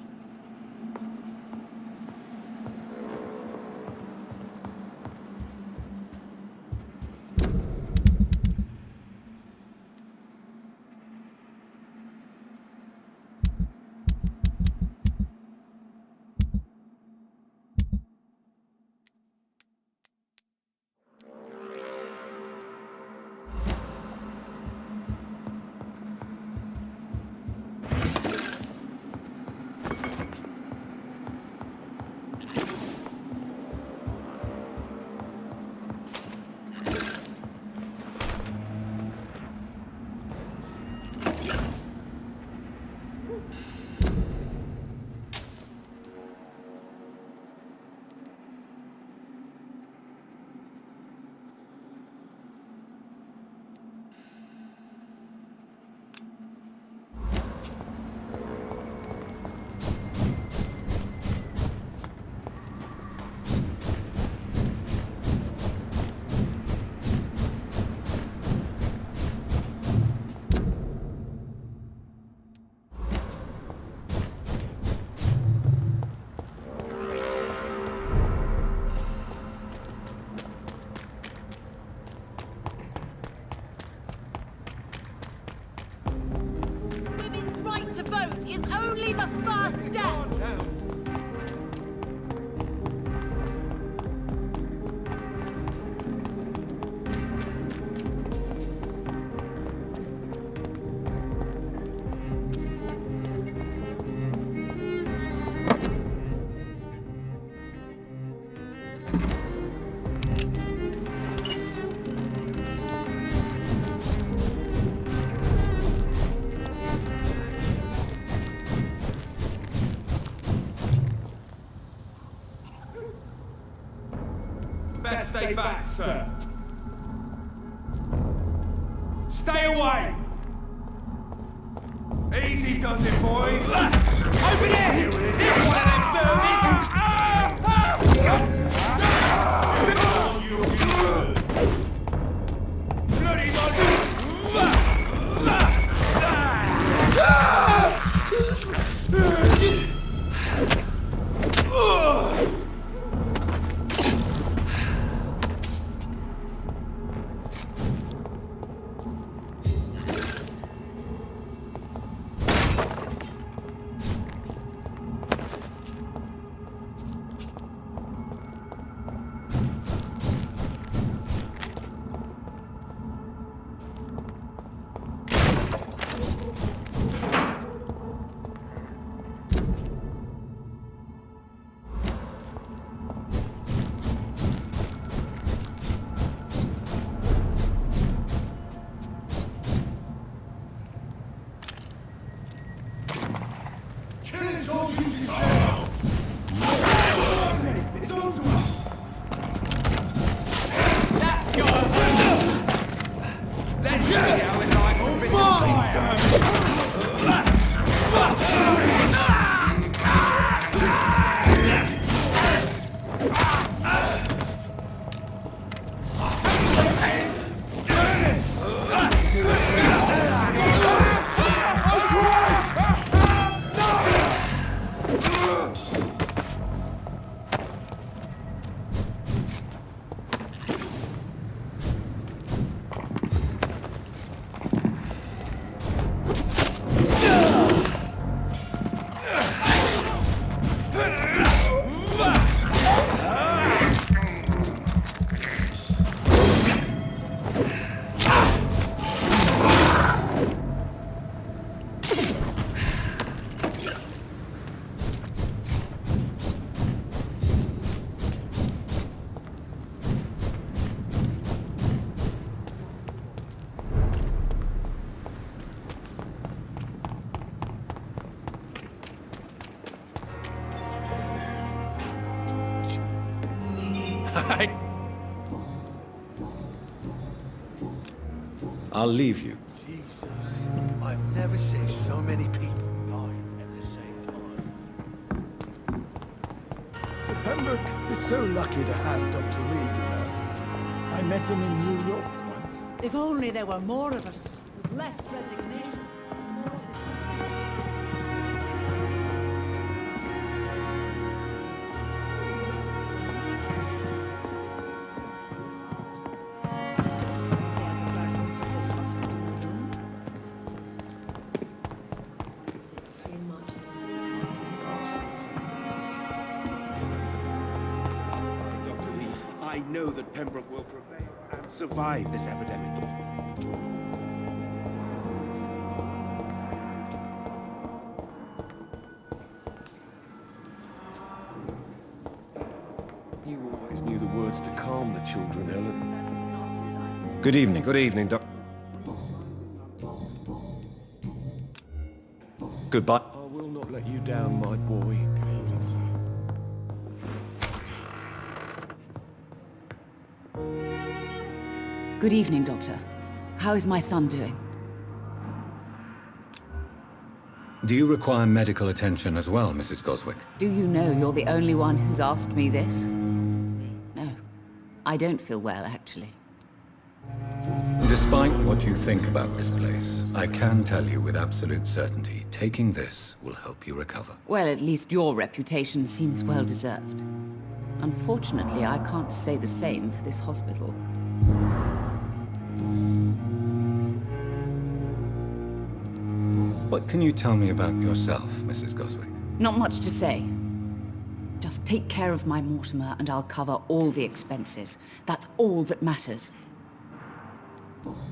G: Best stay back, sir. Stay away! Easy does it, boys. Over there! This one of them dirty... Bloody
A: I'll leave you.
G: Jesus, I've never seen so many people dying at the same time.
C: Pembroke is so lucky to have Dr. Reed, you know. I met him in New York once.
B: If only there were more of us, with less resignation.
F: Dr. Reed, I know that Pembroke will prevail and survive this epidemic. You always knew the words to calm the children, Helen.
A: Good evening.
F: Good evening, Doctor.
A: Goodbye.
F: I will not let you down, my boy.
B: Good evening, Doctor. How is my son doing?
A: Do you require medical attention as well, Mrs. Goswick?
B: Do you know you're the only one who's asked me this? No. I don't feel well, actually.
A: Despite what you think about this place, I can tell you with absolute certainty, taking this will help you recover.
B: Well, at least your reputation seems well deserved. Unfortunately, I can't say the same for this hospital.
A: What can you tell me about yourself, Mrs. Goswick?
B: Not much to say. Just take care of my Mortimer and I'll cover all the expenses. That's all that matters.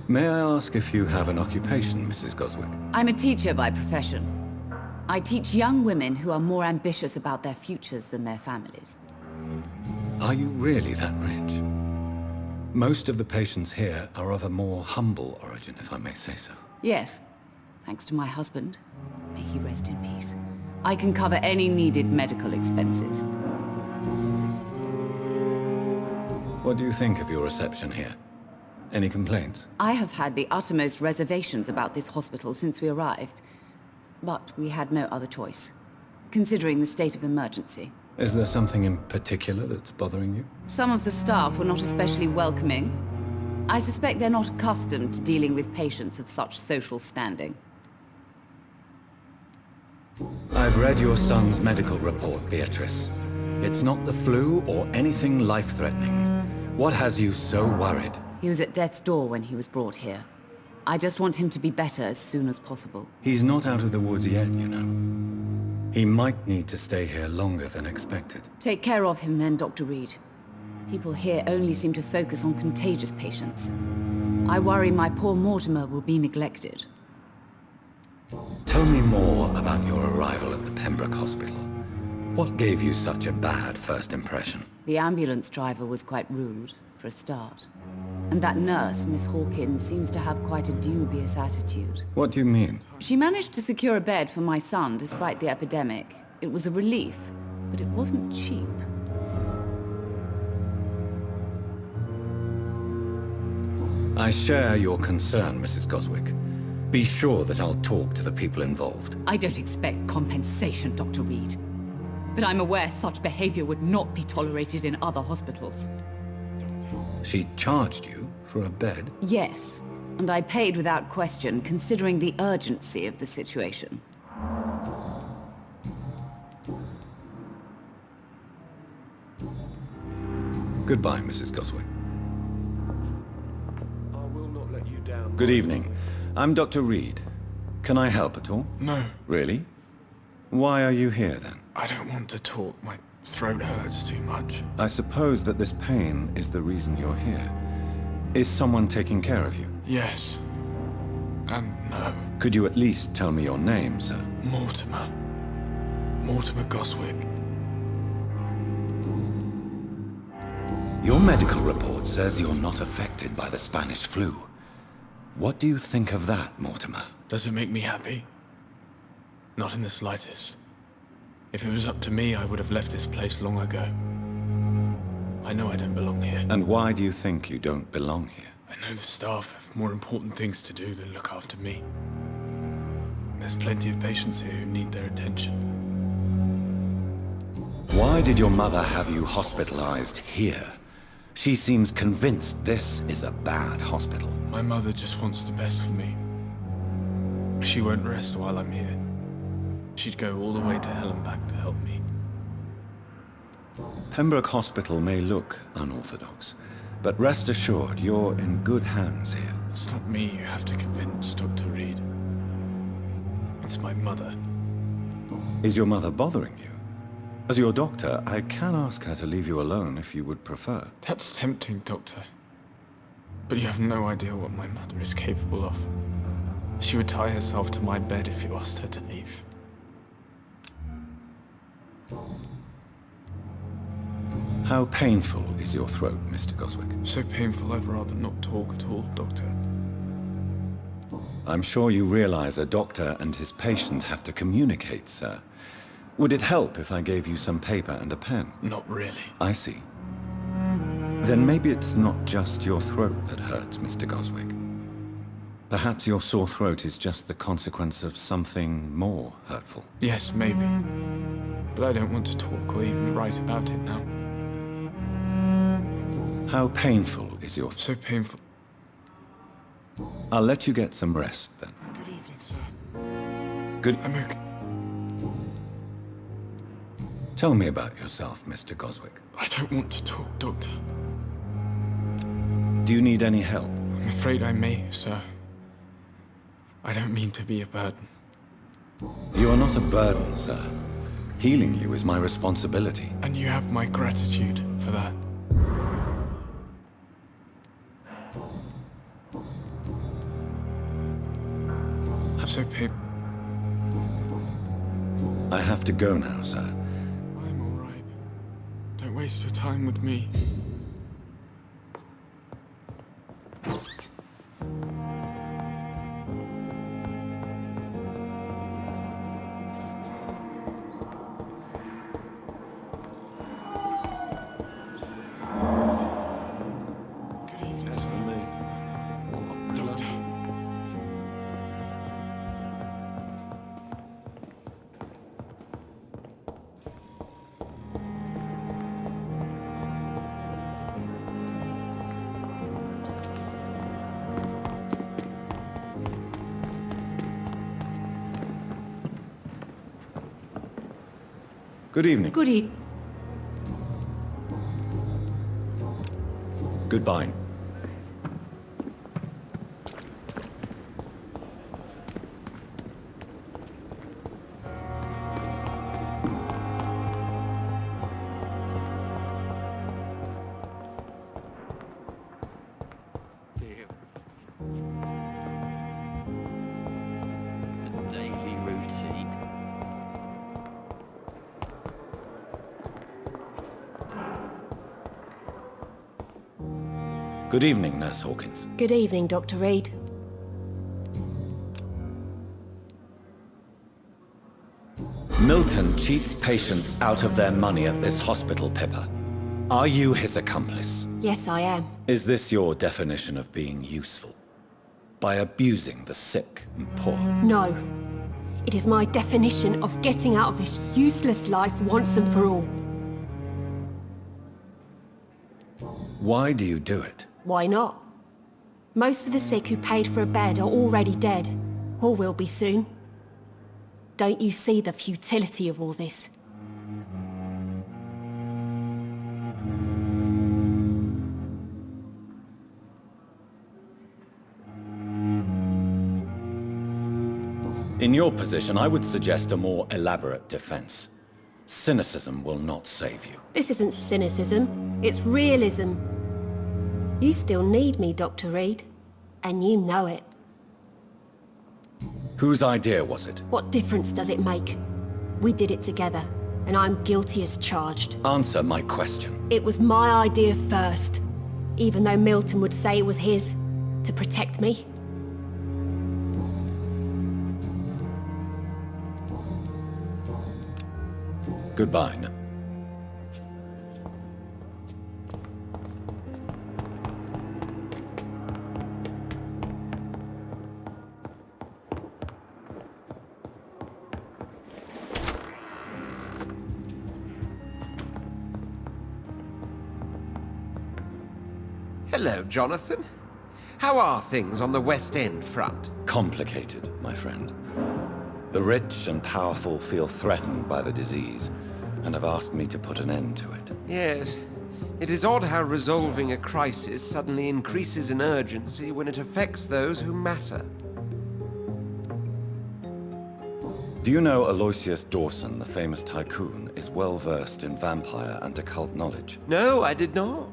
A: May I ask if you have an occupation, Mrs. Goswick?
B: I'm a teacher by profession. I teach young women who are more ambitious about their futures than their families.
A: Are you really that rich? Most of the patients here are of a more humble origin, if I may say so.
H: Yes. Thanks to my husband. May he rest in peace. I can cover any needed medical expenses.
A: What do you think of your reception here? Any complaints?
H: I have had the uttermost reservations about this hospital since we arrived. But we had no other choice, considering the state of emergency.
A: Is there something in particular that's bothering you?
H: Some of the staff were not especially welcoming. I suspect they're not accustomed to dealing with patients of such social standing.
A: I've read your son's medical report, Beatrice. It's not the flu or anything life-threatening. What has you so worried?
H: He was at death's door when he was brought here. I just want him to be better as soon as possible.
A: He's not out of the woods yet, you know. He might need to stay here longer than expected.
H: Take care of him then, Dr. Reed. People here only seem to focus on contagious patients. I worry my poor Mortimer will be neglected.
A: Tell me more about your arrival at the Pembroke Hospital. What gave you such a bad first impression?
H: The ambulance driver was quite rude, for a start. And that nurse, Miss Hawkins, seems to have quite a dubious attitude.
A: What do you mean?
H: She managed to secure a bed for my son despite the epidemic. It was a relief, but it wasn't cheap.
A: I share your concern, Mrs. Goswick. Be sure that I'll talk to the people involved.
H: I don't expect compensation, Dr. Reed. But I'm aware such behavior would not be tolerated in other hospitals.
A: She charged you for a bed?
H: Yes, and I paid without question, considering the urgency of the situation.
A: Goodbye, Mrs. Goswick.
C: I will not let you down.
A: Good evening. I'm Dr. Reed. Can I help at all?
C: No,
A: Really? Why are you here, then?
C: I don't want to talk. My throat hurts too much.
A: I suppose that this pain is the reason you're here. Is someone taking care of you?
C: Yes. And no.
A: Could you at least tell me your name, sir?
C: Mortimer. Mortimer Goswick.
A: Your medical report says you're not affected by the Spanish flu. What do you think of that, Mortimer?
C: Does it make me happy? Not in the slightest. If it was up to me, I would have left this place long ago. I know I don't belong here.
A: And why do you think you don't belong here?
C: I know the staff have more important things to do than look after me. There's plenty of patients here who need their attention.
A: Why did your mother have you hospitalized here? She seems convinced this is a bad hospital.
C: My mother just wants the best for me. She won't rest while I'm here. She'd go all the way to hell and back to help me.
A: Pembroke Hospital may look unorthodox, but rest assured you're in good hands here.
C: It's not me you have to convince, Dr. Reed. It's my mother.
A: Is your mother bothering you? As your doctor, I can ask her to leave you alone if you would prefer.
C: That's tempting, Doctor. But you have no idea what my mother is capable of. She would tie herself to my bed if you asked her to leave.
A: How painful is your throat, Mr. Goswick?
C: So painful I'd rather not talk at all, Doctor.
A: I'm sure you realize a doctor and his patient have to communicate, sir. Would it help if I gave you some paper and a pen?
C: Not really.
A: I see. Then maybe it's not just your throat that hurts, Mr. Goswick. Perhaps your sore throat is just the consequence of something more hurtful.
C: Yes, maybe. But I don't want to talk or even write about it now.
A: How painful is your
C: So painful.
A: I'll let you get some rest, then.
C: Good evening, sir.
A: Good...
C: I'm okay.
A: Tell me about yourself, Mr. Goswick.
C: I don't want to talk, Doctor.
A: Do you need any help?
C: I'm afraid I may, sir. I don't mean to be a burden.
A: You are not a burden, sir. Healing you is my responsibility.
C: And you have my gratitude for that. I'm so painful.
A: I have to go now, sir.
C: I'm all right. Don't waste your time with me. Good evening. Doctor.
A: Good evening.
B: Good evening.
A: Goodbye.
G: The daily routine.
A: Good evening, Nurse Hawkins.
E: Good evening, Dr. Reed.
A: Milton cheats patients out of their money at this hospital, Pippa. Are you his accomplice?
E: Yes, I am.
A: Is this your definition of being useful? By abusing the sick and poor?
E: No. It is my definition of getting out of this useless life once and for all.
A: Why do you do it?
E: Why not? Most of the sick who paid for a bed are already dead, or will be soon. Don't you see the futility of all this?
A: In your position, I would suggest a more elaborate defense. Cynicism will not save you.
E: This isn't cynicism, it's realism. You still need me, Dr. Reed, and you know it.
A: Whose idea was it?
E: What difference does it make? We did it together, and I'm guilty as charged.
A: Answer my question.
E: It was my idea first, even though Milton would say it was his, to protect me.
A: Goodbye.
I: Hello, Jonathan. How are things on the West End front?
A: Complicated, my friend. The rich and powerful feel threatened by the disease, and have asked me to put an end to it.
I: Yes. It is odd how resolving a crisis suddenly increases in urgency when it affects those who matter.
A: Do you know Aloysius Dawson, the famous tycoon, is well versed in vampire and occult knowledge?
I: No, I did not.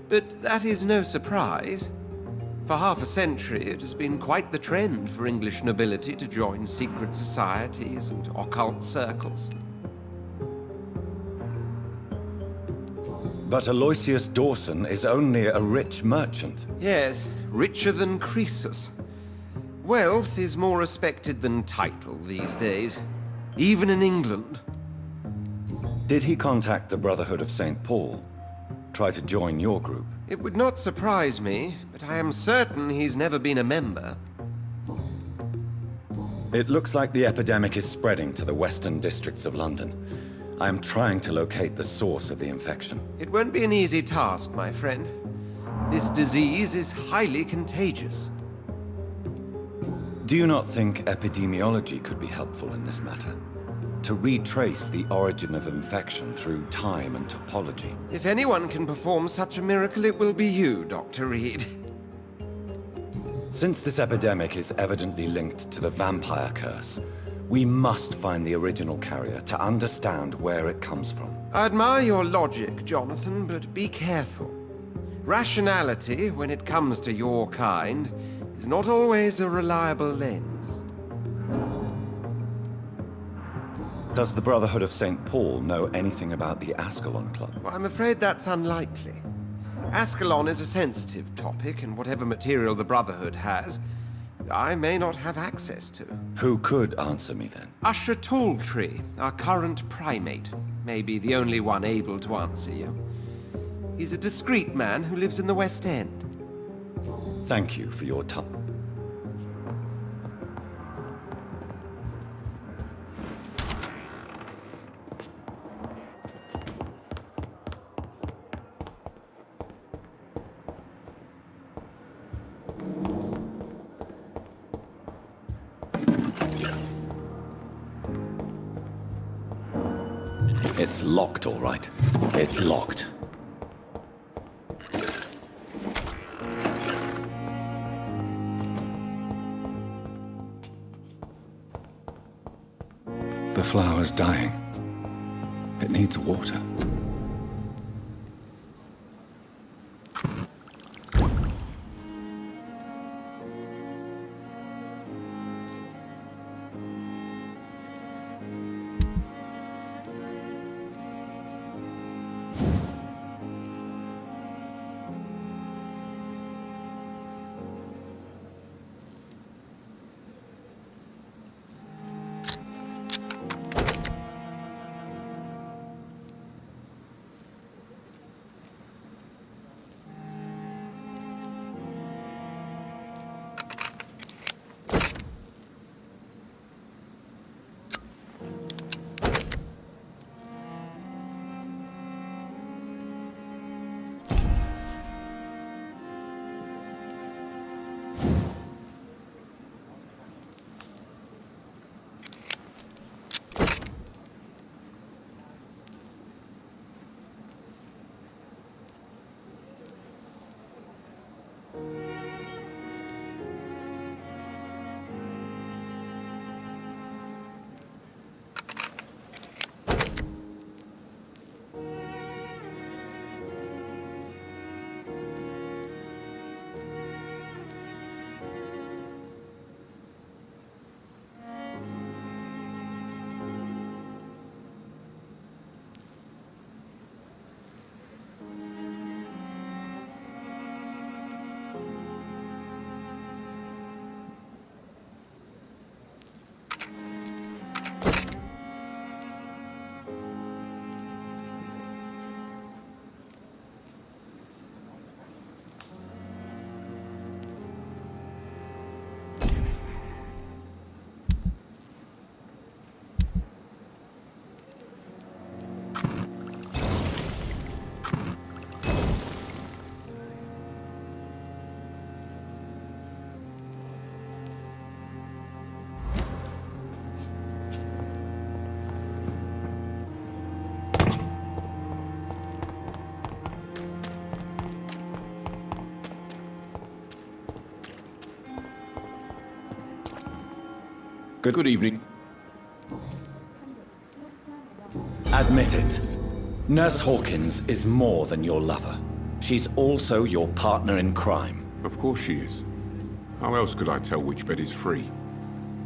I: But that is no surprise. For half a century, it has been quite the trend for English nobility to join secret societies and occult circles.
A: But Aloysius Dawson is only a rich merchant.
I: Yes, richer than Croesus. Wealth is more respected than title these days, even in England.
A: Did he contact the Brotherhood of St. Paul? Try to join your group?
I: It would not surprise me, but I am certain he's never been a member.
A: It looks like the epidemic is spreading to the western districts of London. I am trying to locate the source of the infection.
I: It won't be an easy task, my friend. This disease is highly contagious.
A: Do you not think epidemiology could be helpful in this matter? To retrace the origin of infection through time and topology.
I: If anyone can perform such a miracle, it will be you, Dr. Reed.
A: Since this epidemic is evidently linked to the vampire curse, we must find the original carrier to understand where it comes from.
I: I admire your logic, Jonathan, but be careful. Rationality, when it comes to your kind, is not always a reliable lens.
A: Does the Brotherhood of St. Paul know anything about the Ascalon Club?
I: Well, I'm afraid that's unlikely. Ascalon is a sensitive topic, and whatever material the Brotherhood has, I may not have access to.
A: Who could answer me then?
I: Usher Talltree, our current primate, may be the only one able to answer you. He's a discreet man who lives in the West End.
A: Thank you for your time. It's locked, all right. It's locked. The flower's dying. It needs water.
J: Good evening.
A: Admit it. Nurse Hawkins is more than your lover. She's also your partner in crime.
J: Of course she is. How else could I tell which bed is free?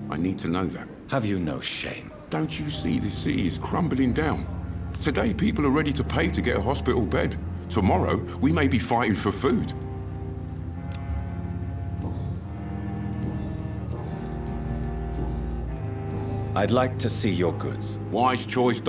J: I need to know that.
A: Have you no shame?
J: Don't you see the city is crumbling down? Today people are ready to pay to get a hospital bed. Tomorrow we may be fighting for food.
A: I'd like to see your goods.
J: Wise choice.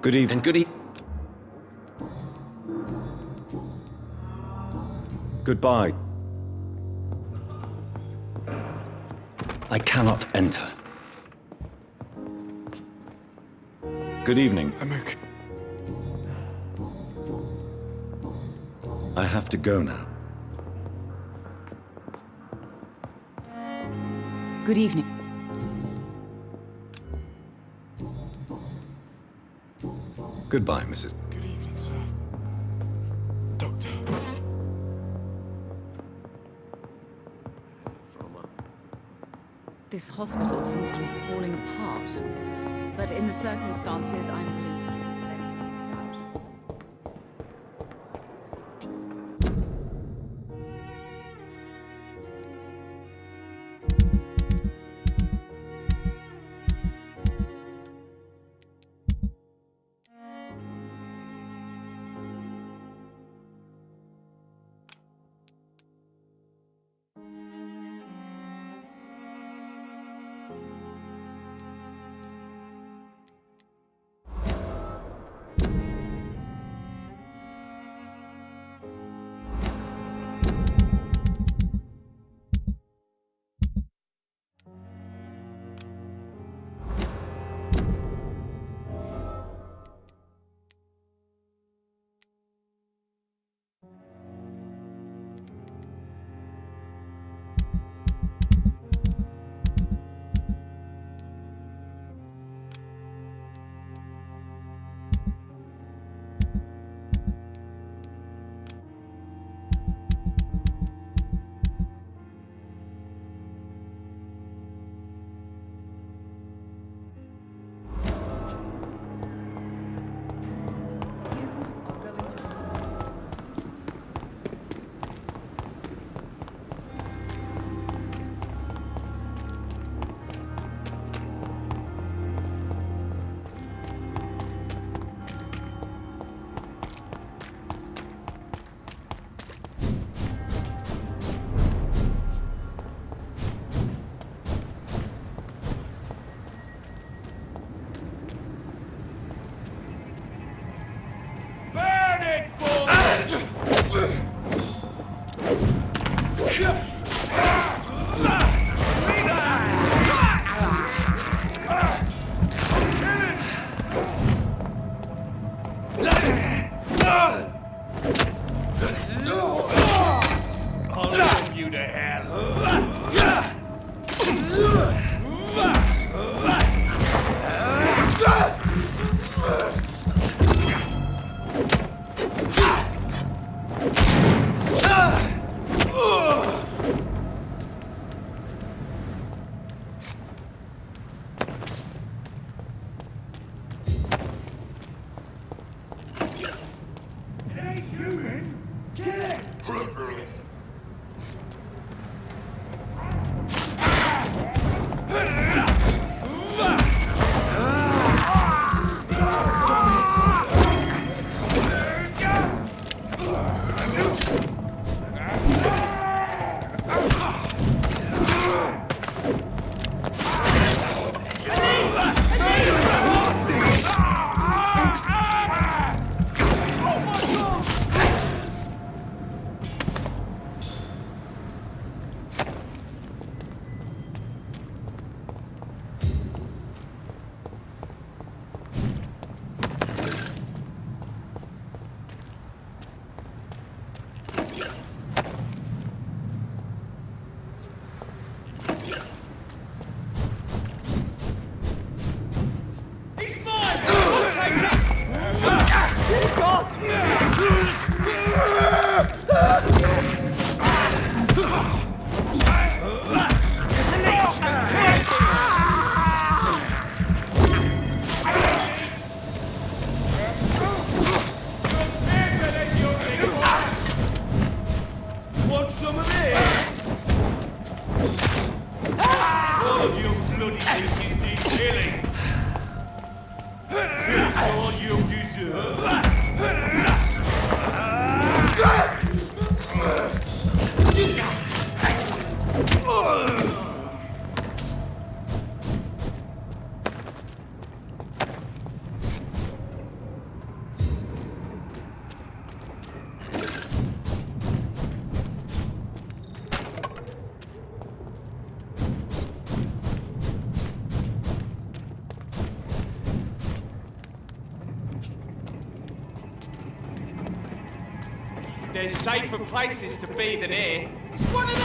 A: Good evening.
I: And good evening.
A: Goodbye. I cannot enter. Good evening.
J: I'm okay.
A: I have to go now.
H: Good evening.
A: Goodbye, Mrs.
J: Good evening, sir. Doctor.
H: This hospital seems to be falling apart. But in the circumstances, I'm willing to give it anything without.
K: There's safer places to be than here. It's one of them!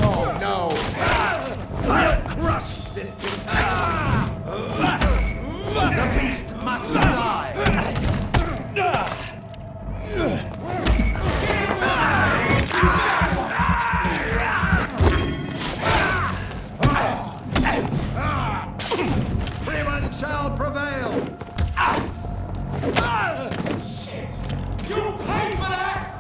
K: Oh no! I'll crush this beast! The beast must die! Freeman shall prevail! Shit! You'll pay for that!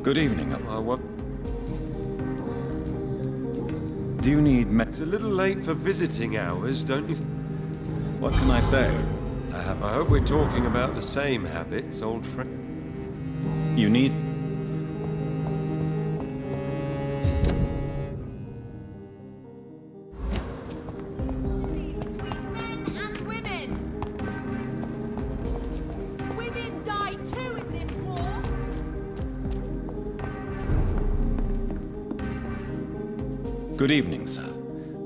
A: Good evening. Do you need
I: It's a little late for visiting hours, don't you?
A: What can I say?
I: I hope we're talking about the same habits, old friend.
A: You need... Good evening, sir.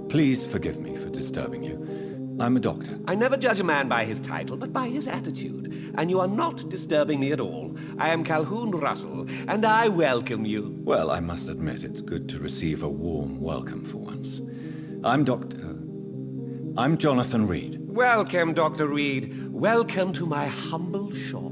A: Please forgive me for disturbing you. I'm a doctor.
L: I never judge a man by his title, but by his attitude. And you are not disturbing me at all. I am Calhoun Russell, and I welcome you.
A: Well, I must admit it's good to receive a warm welcome for once. I'm Jonathan Reed.
L: Welcome, Dr. Reed. Welcome to my humble shop.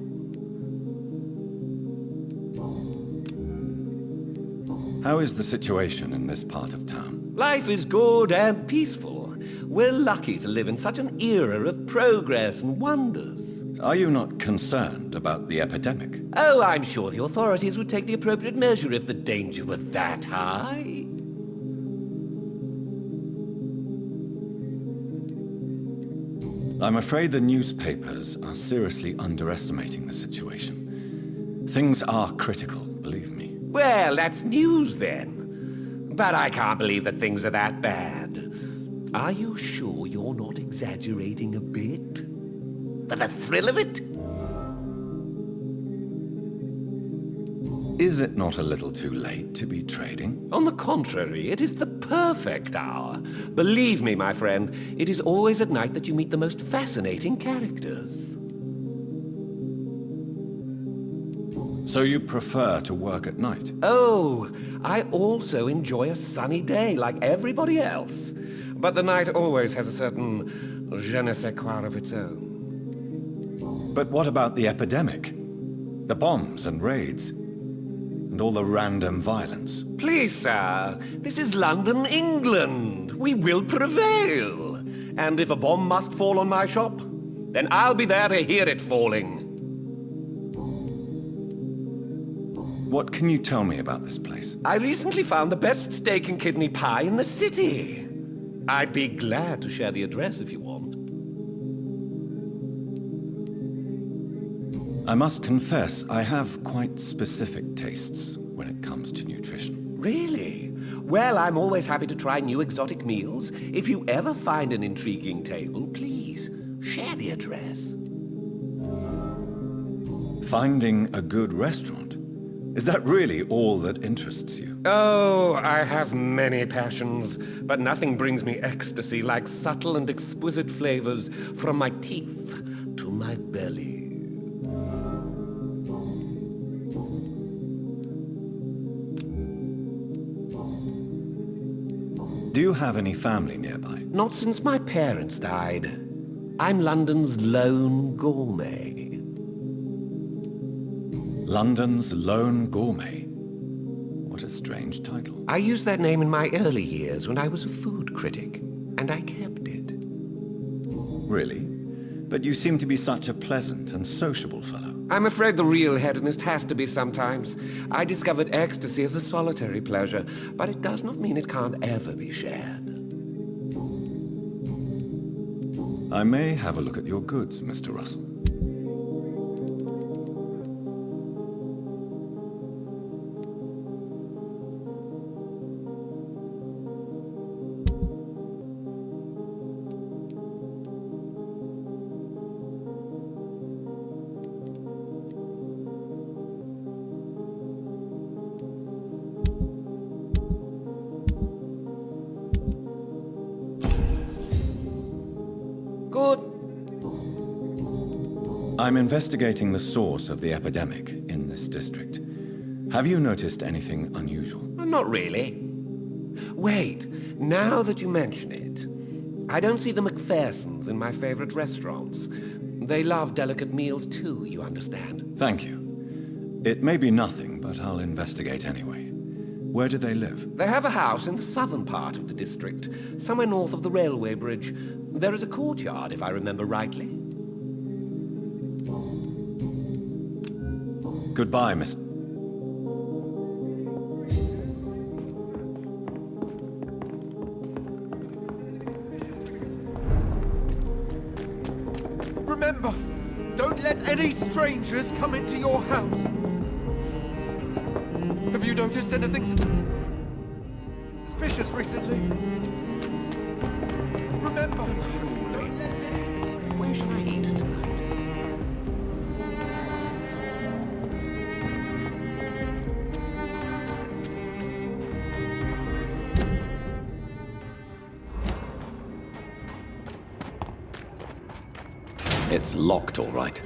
A: How is the situation in this part of town?
L: Life is good and peaceful. We're lucky to live in such an era of progress and wonders.
A: Are you not concerned about the epidemic?
L: Oh, I'm sure the authorities would take the appropriate measure if the danger were that high.
A: I'm afraid the newspapers are seriously underestimating the situation. Things are critical, believe me.
L: Well, that's news then. But I can't believe that things are that bad. Are you sure you're not exaggerating a bit? For the thrill of it?
A: Is it not a little too late to be trading?
L: On the contrary, it is the perfect hour. Believe me, my friend, it is always at night that you meet the most fascinating characters.
A: So you prefer to work at night?
L: Oh, I also enjoy a sunny day like everybody else. But the night always has a certain je ne sais quoi of its own.
A: But what about the epidemic? The bombs and raids? And all the random violence?
L: Please, sir, this is London, England. We will prevail. And if a bomb must fall on my shop, then I'll be there to hear it falling.
A: What can you tell me about this place?
L: I recently found the best steak and kidney pie in the city. I'd be glad to share the address if you want.
A: I must confess, I have quite specific tastes when it comes to nutrition.
L: Really? Well, I'm always happy to try new exotic meals. If you ever find an intriguing table, please share the address.
A: Finding a good restaurant? Is that really all that interests you?
L: Oh, I have many passions, but nothing brings me ecstasy like subtle and exquisite flavors from my teeth to my belly.
A: Do you have any family nearby?
L: Not since my parents died. I'm London's lone gourmet.
A: London's lone gourmet? What a strange title.
L: I used that name in my early years when I was a food critic, and I kept it.
A: Really? But you seem to be such a pleasant and sociable fellow.
L: I'm afraid the real hedonist has to be sometimes. I discovered ecstasy as a solitary pleasure, but it does not mean it can't ever be shared.
A: I may have a look at your goods, Mr. Russell.
L: Good.
A: I'm investigating the source of the epidemic in this district. Have you noticed anything unusual?
L: Not really. Wait, now that you mention it, I don't see the McPhersons in my favorite restaurants. They love delicate meals too, you understand.
A: Thank you. It may be nothing, but I'll investigate anyway. Where do they live?
L: They have a house in the southern part of the district, somewhere north of the railway bridge. There is a courtyard, if I remember rightly.
A: Goodbye, Miss...
C: Remember, don't let any strangers come into your house. Have you noticed anything suspicious recently? Remember, don't let any...
L: Where should I eat tonight?
M: It's locked, all right.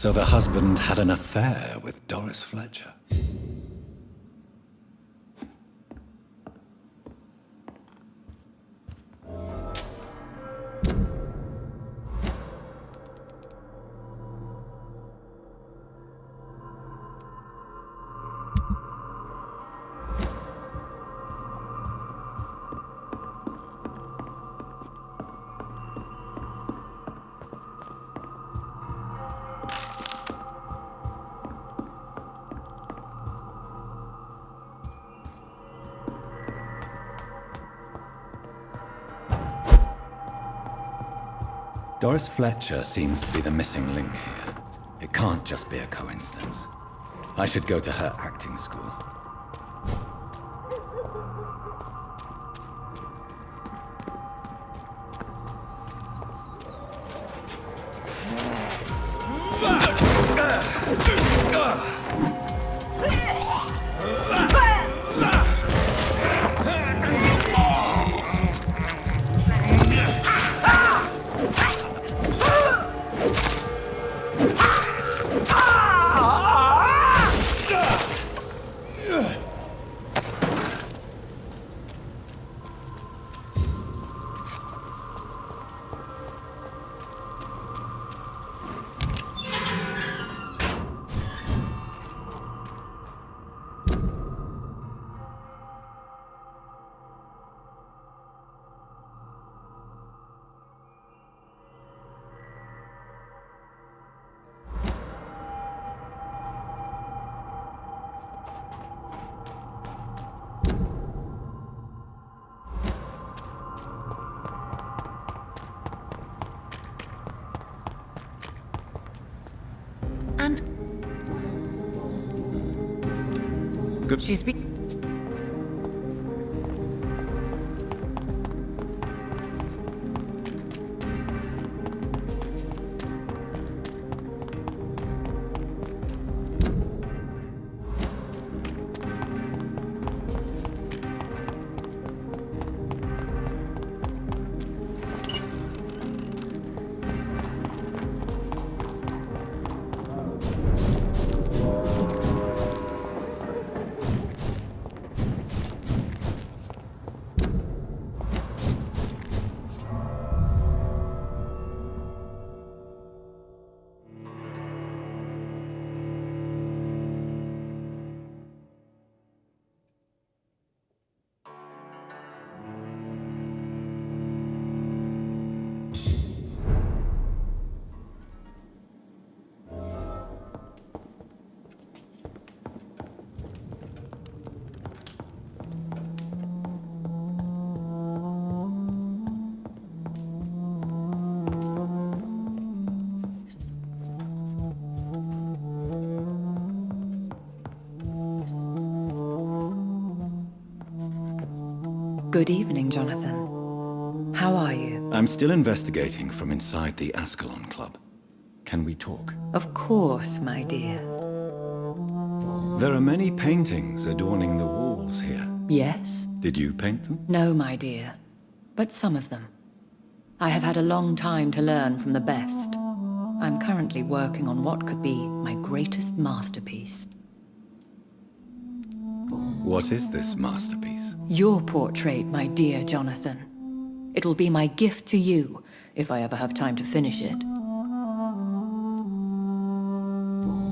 A: So the husband had an affair with Doris Fletcher. Doris Fletcher seems to be the missing link here. It can't just be a coincidence. I should go to her acting school.
D: And
A: Good.
D: she's been...
H: Good evening, Jonathan. How are you?
A: I'm still investigating from inside the Ascalon Club. Can we talk?
H: Of course, my dear.
A: There are many paintings adorning the walls here.
H: Yes?
A: Did you paint them?
H: No, my dear. But some of them. I have had a long time to learn from the best. I'm currently working on what could be my greatest masterpiece.
A: What is this masterpiece?
H: Your portrait, my dear Jonathan. It will be my gift to you, if I ever have time to finish it.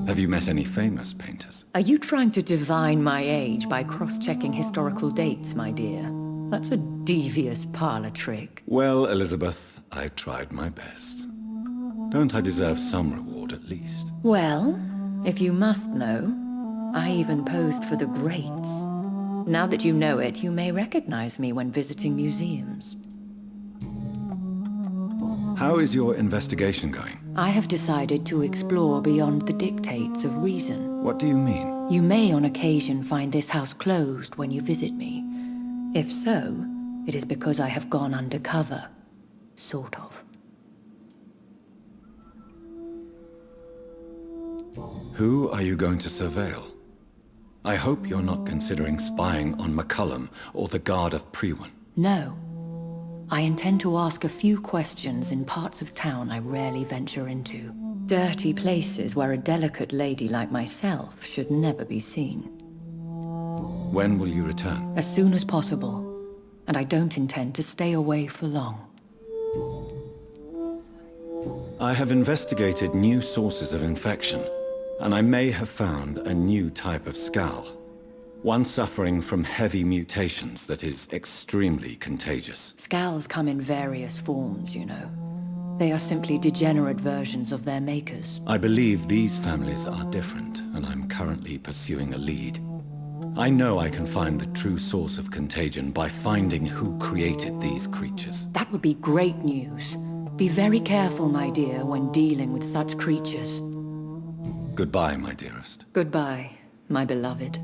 A: Have you met any famous painters?
H: Are you trying to divine my age by cross-checking historical dates, my dear? That's a devious parlor trick.
A: Well, Elizabeth, I tried my best. Don't I deserve some reward at least?
H: Well, if you must know, I even posed for the greats. Now that you know it, you may recognize me when visiting museums.
A: How is your investigation going?
H: I have decided to explore beyond the dictates of reason.
A: What do you mean?
H: You may on occasion find this house closed when you visit me. If so, it is because I have gone undercover. Sort of.
A: Who are you going to surveil? I hope you're not considering spying on McCullum or the Guard of Prewan.
H: No. I intend to ask a few questions in parts of town I rarely venture into. Dirty places where a delicate lady like myself should never be seen.
A: When will you return?
H: As soon as possible. And I don't intend to stay away for long.
A: I have investigated new sources of infection, and I may have found a new type of skull. One suffering from heavy mutations that is extremely contagious.
H: Skulls come in various forms, you know. They are simply degenerate versions of their makers.
A: I believe these families are different, and I'm currently pursuing a lead. I know I can find the true source of contagion by finding who created these creatures.
H: That would be great news. Be very careful, my dear, when dealing with such creatures.
A: Goodbye, my dearest.
H: Goodbye, my beloved.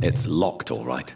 M: It's locked, all right.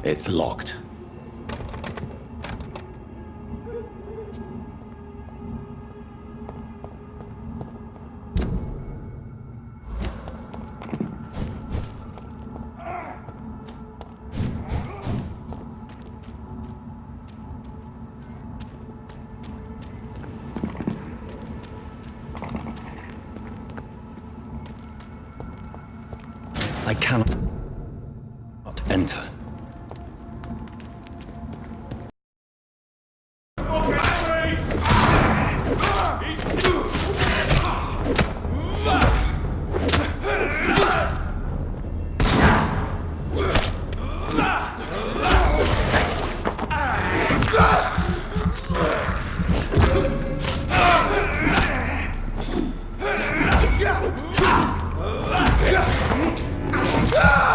M: It's locked. I cannot enter.
C: Ah!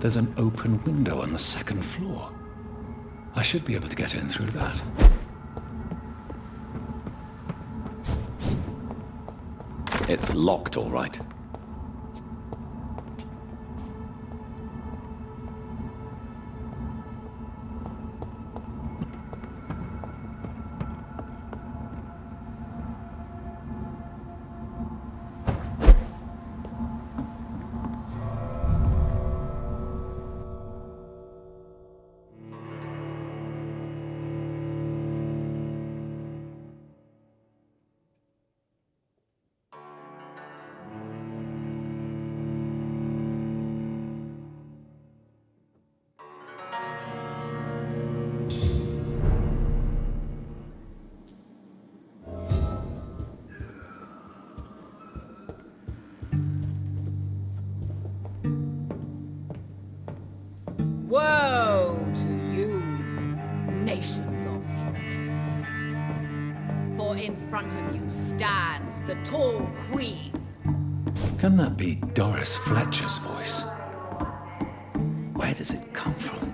A: There's an open window on the second floor. I should be able to get in through that.
M: It's locked, all right.
N: Woe to you, nations of hypocrites. For in front of you stands the tall queen.
A: Can that be Doris Fletcher's voice? Where does it come from?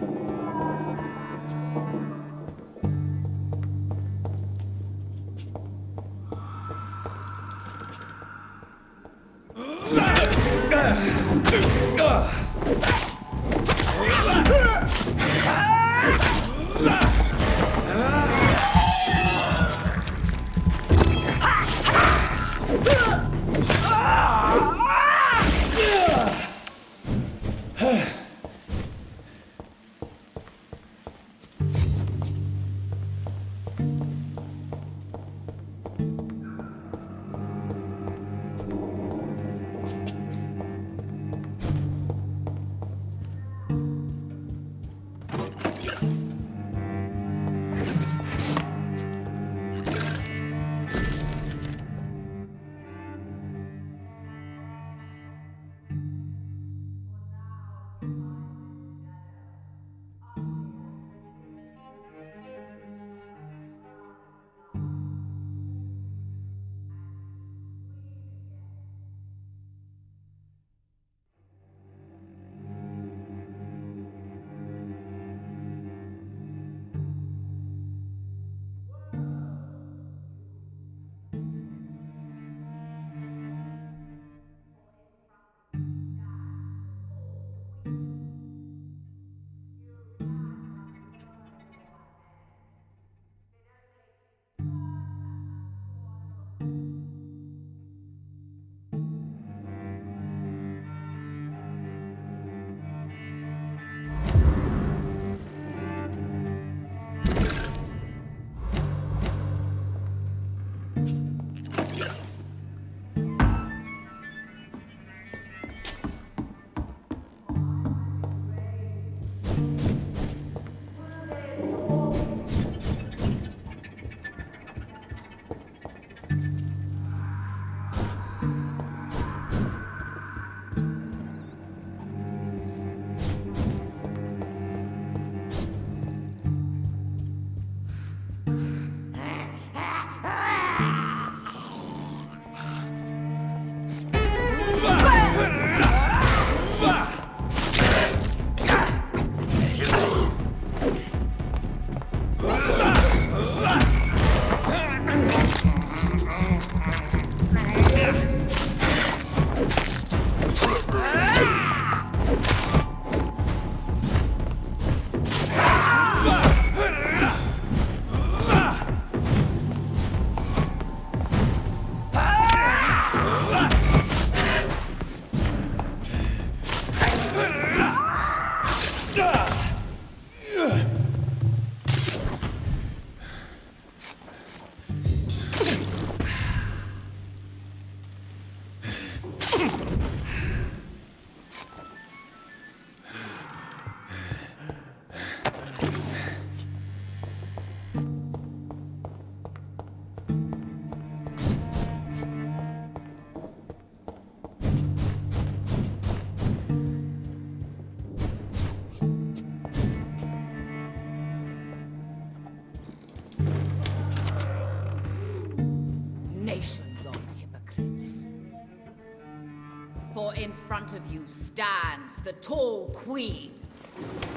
N: front of you stands the tall queen,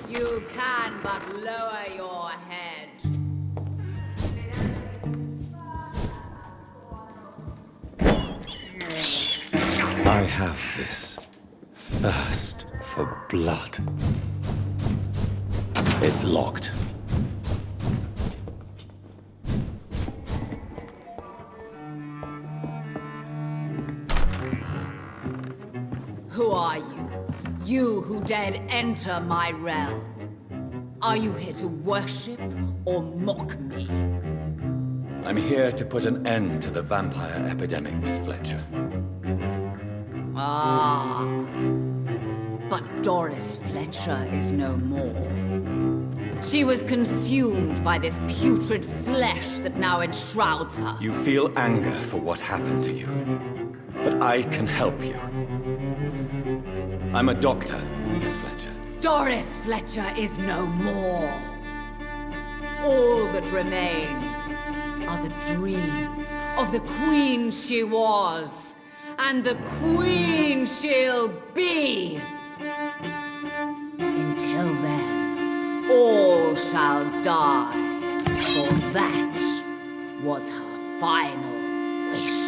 N: you can but lower your head.
A: I have this thirst for blood. It's locked.
N: Who are you? You who dared enter my realm. Are you here to worship or mock me?
A: I'm here to put an end to the vampire epidemic, Miss Fletcher.
N: Ah. But Doris Fletcher is no more. She was consumed by this putrid flesh that now enshrouds her.
A: You feel anger for what happened to you, but I can help you. I'm a doctor, Miss Fletcher.
N: Doris Fletcher is no more. All that remains are the dreams of the queen she was, and the queen she'll be. Until then, all shall die, for that was her final wish.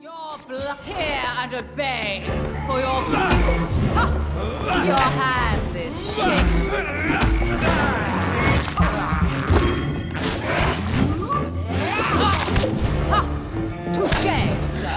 N: Your blood, hear and obey, for your your hand is shaking. Touché, sir.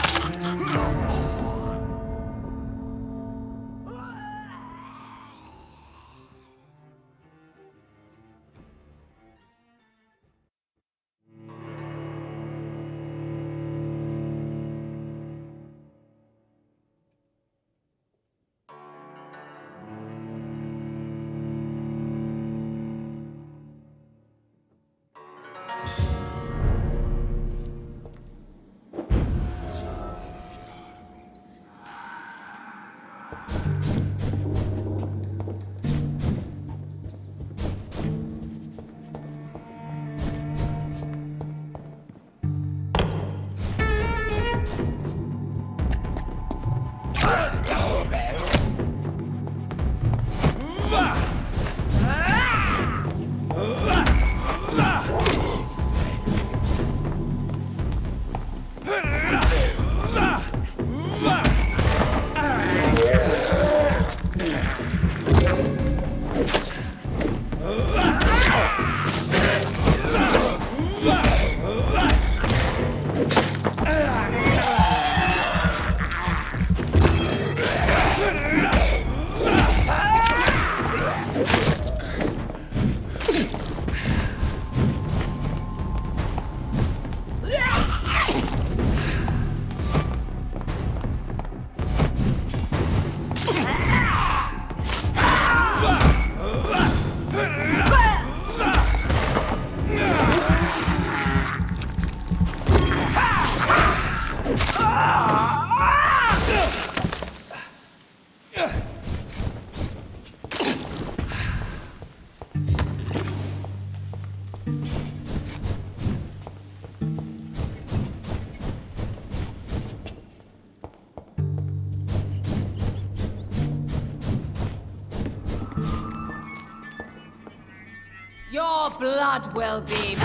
N: Your blood will be...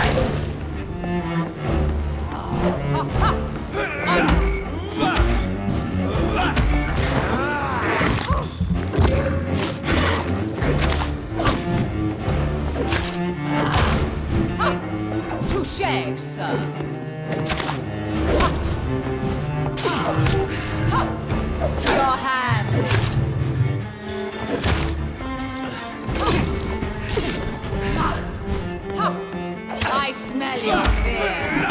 N: Touché, sir. Your hand. I smell your fear.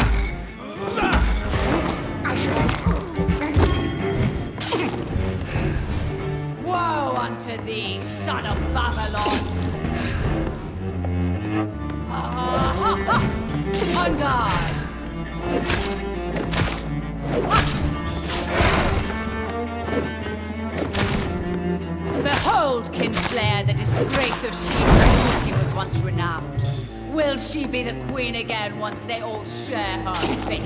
N: Woe unto thee, son of Babylon! On guard! Behold, Kinslayer, the disgrace of she who was once renowned. Will she be the queen again once they all share her fate?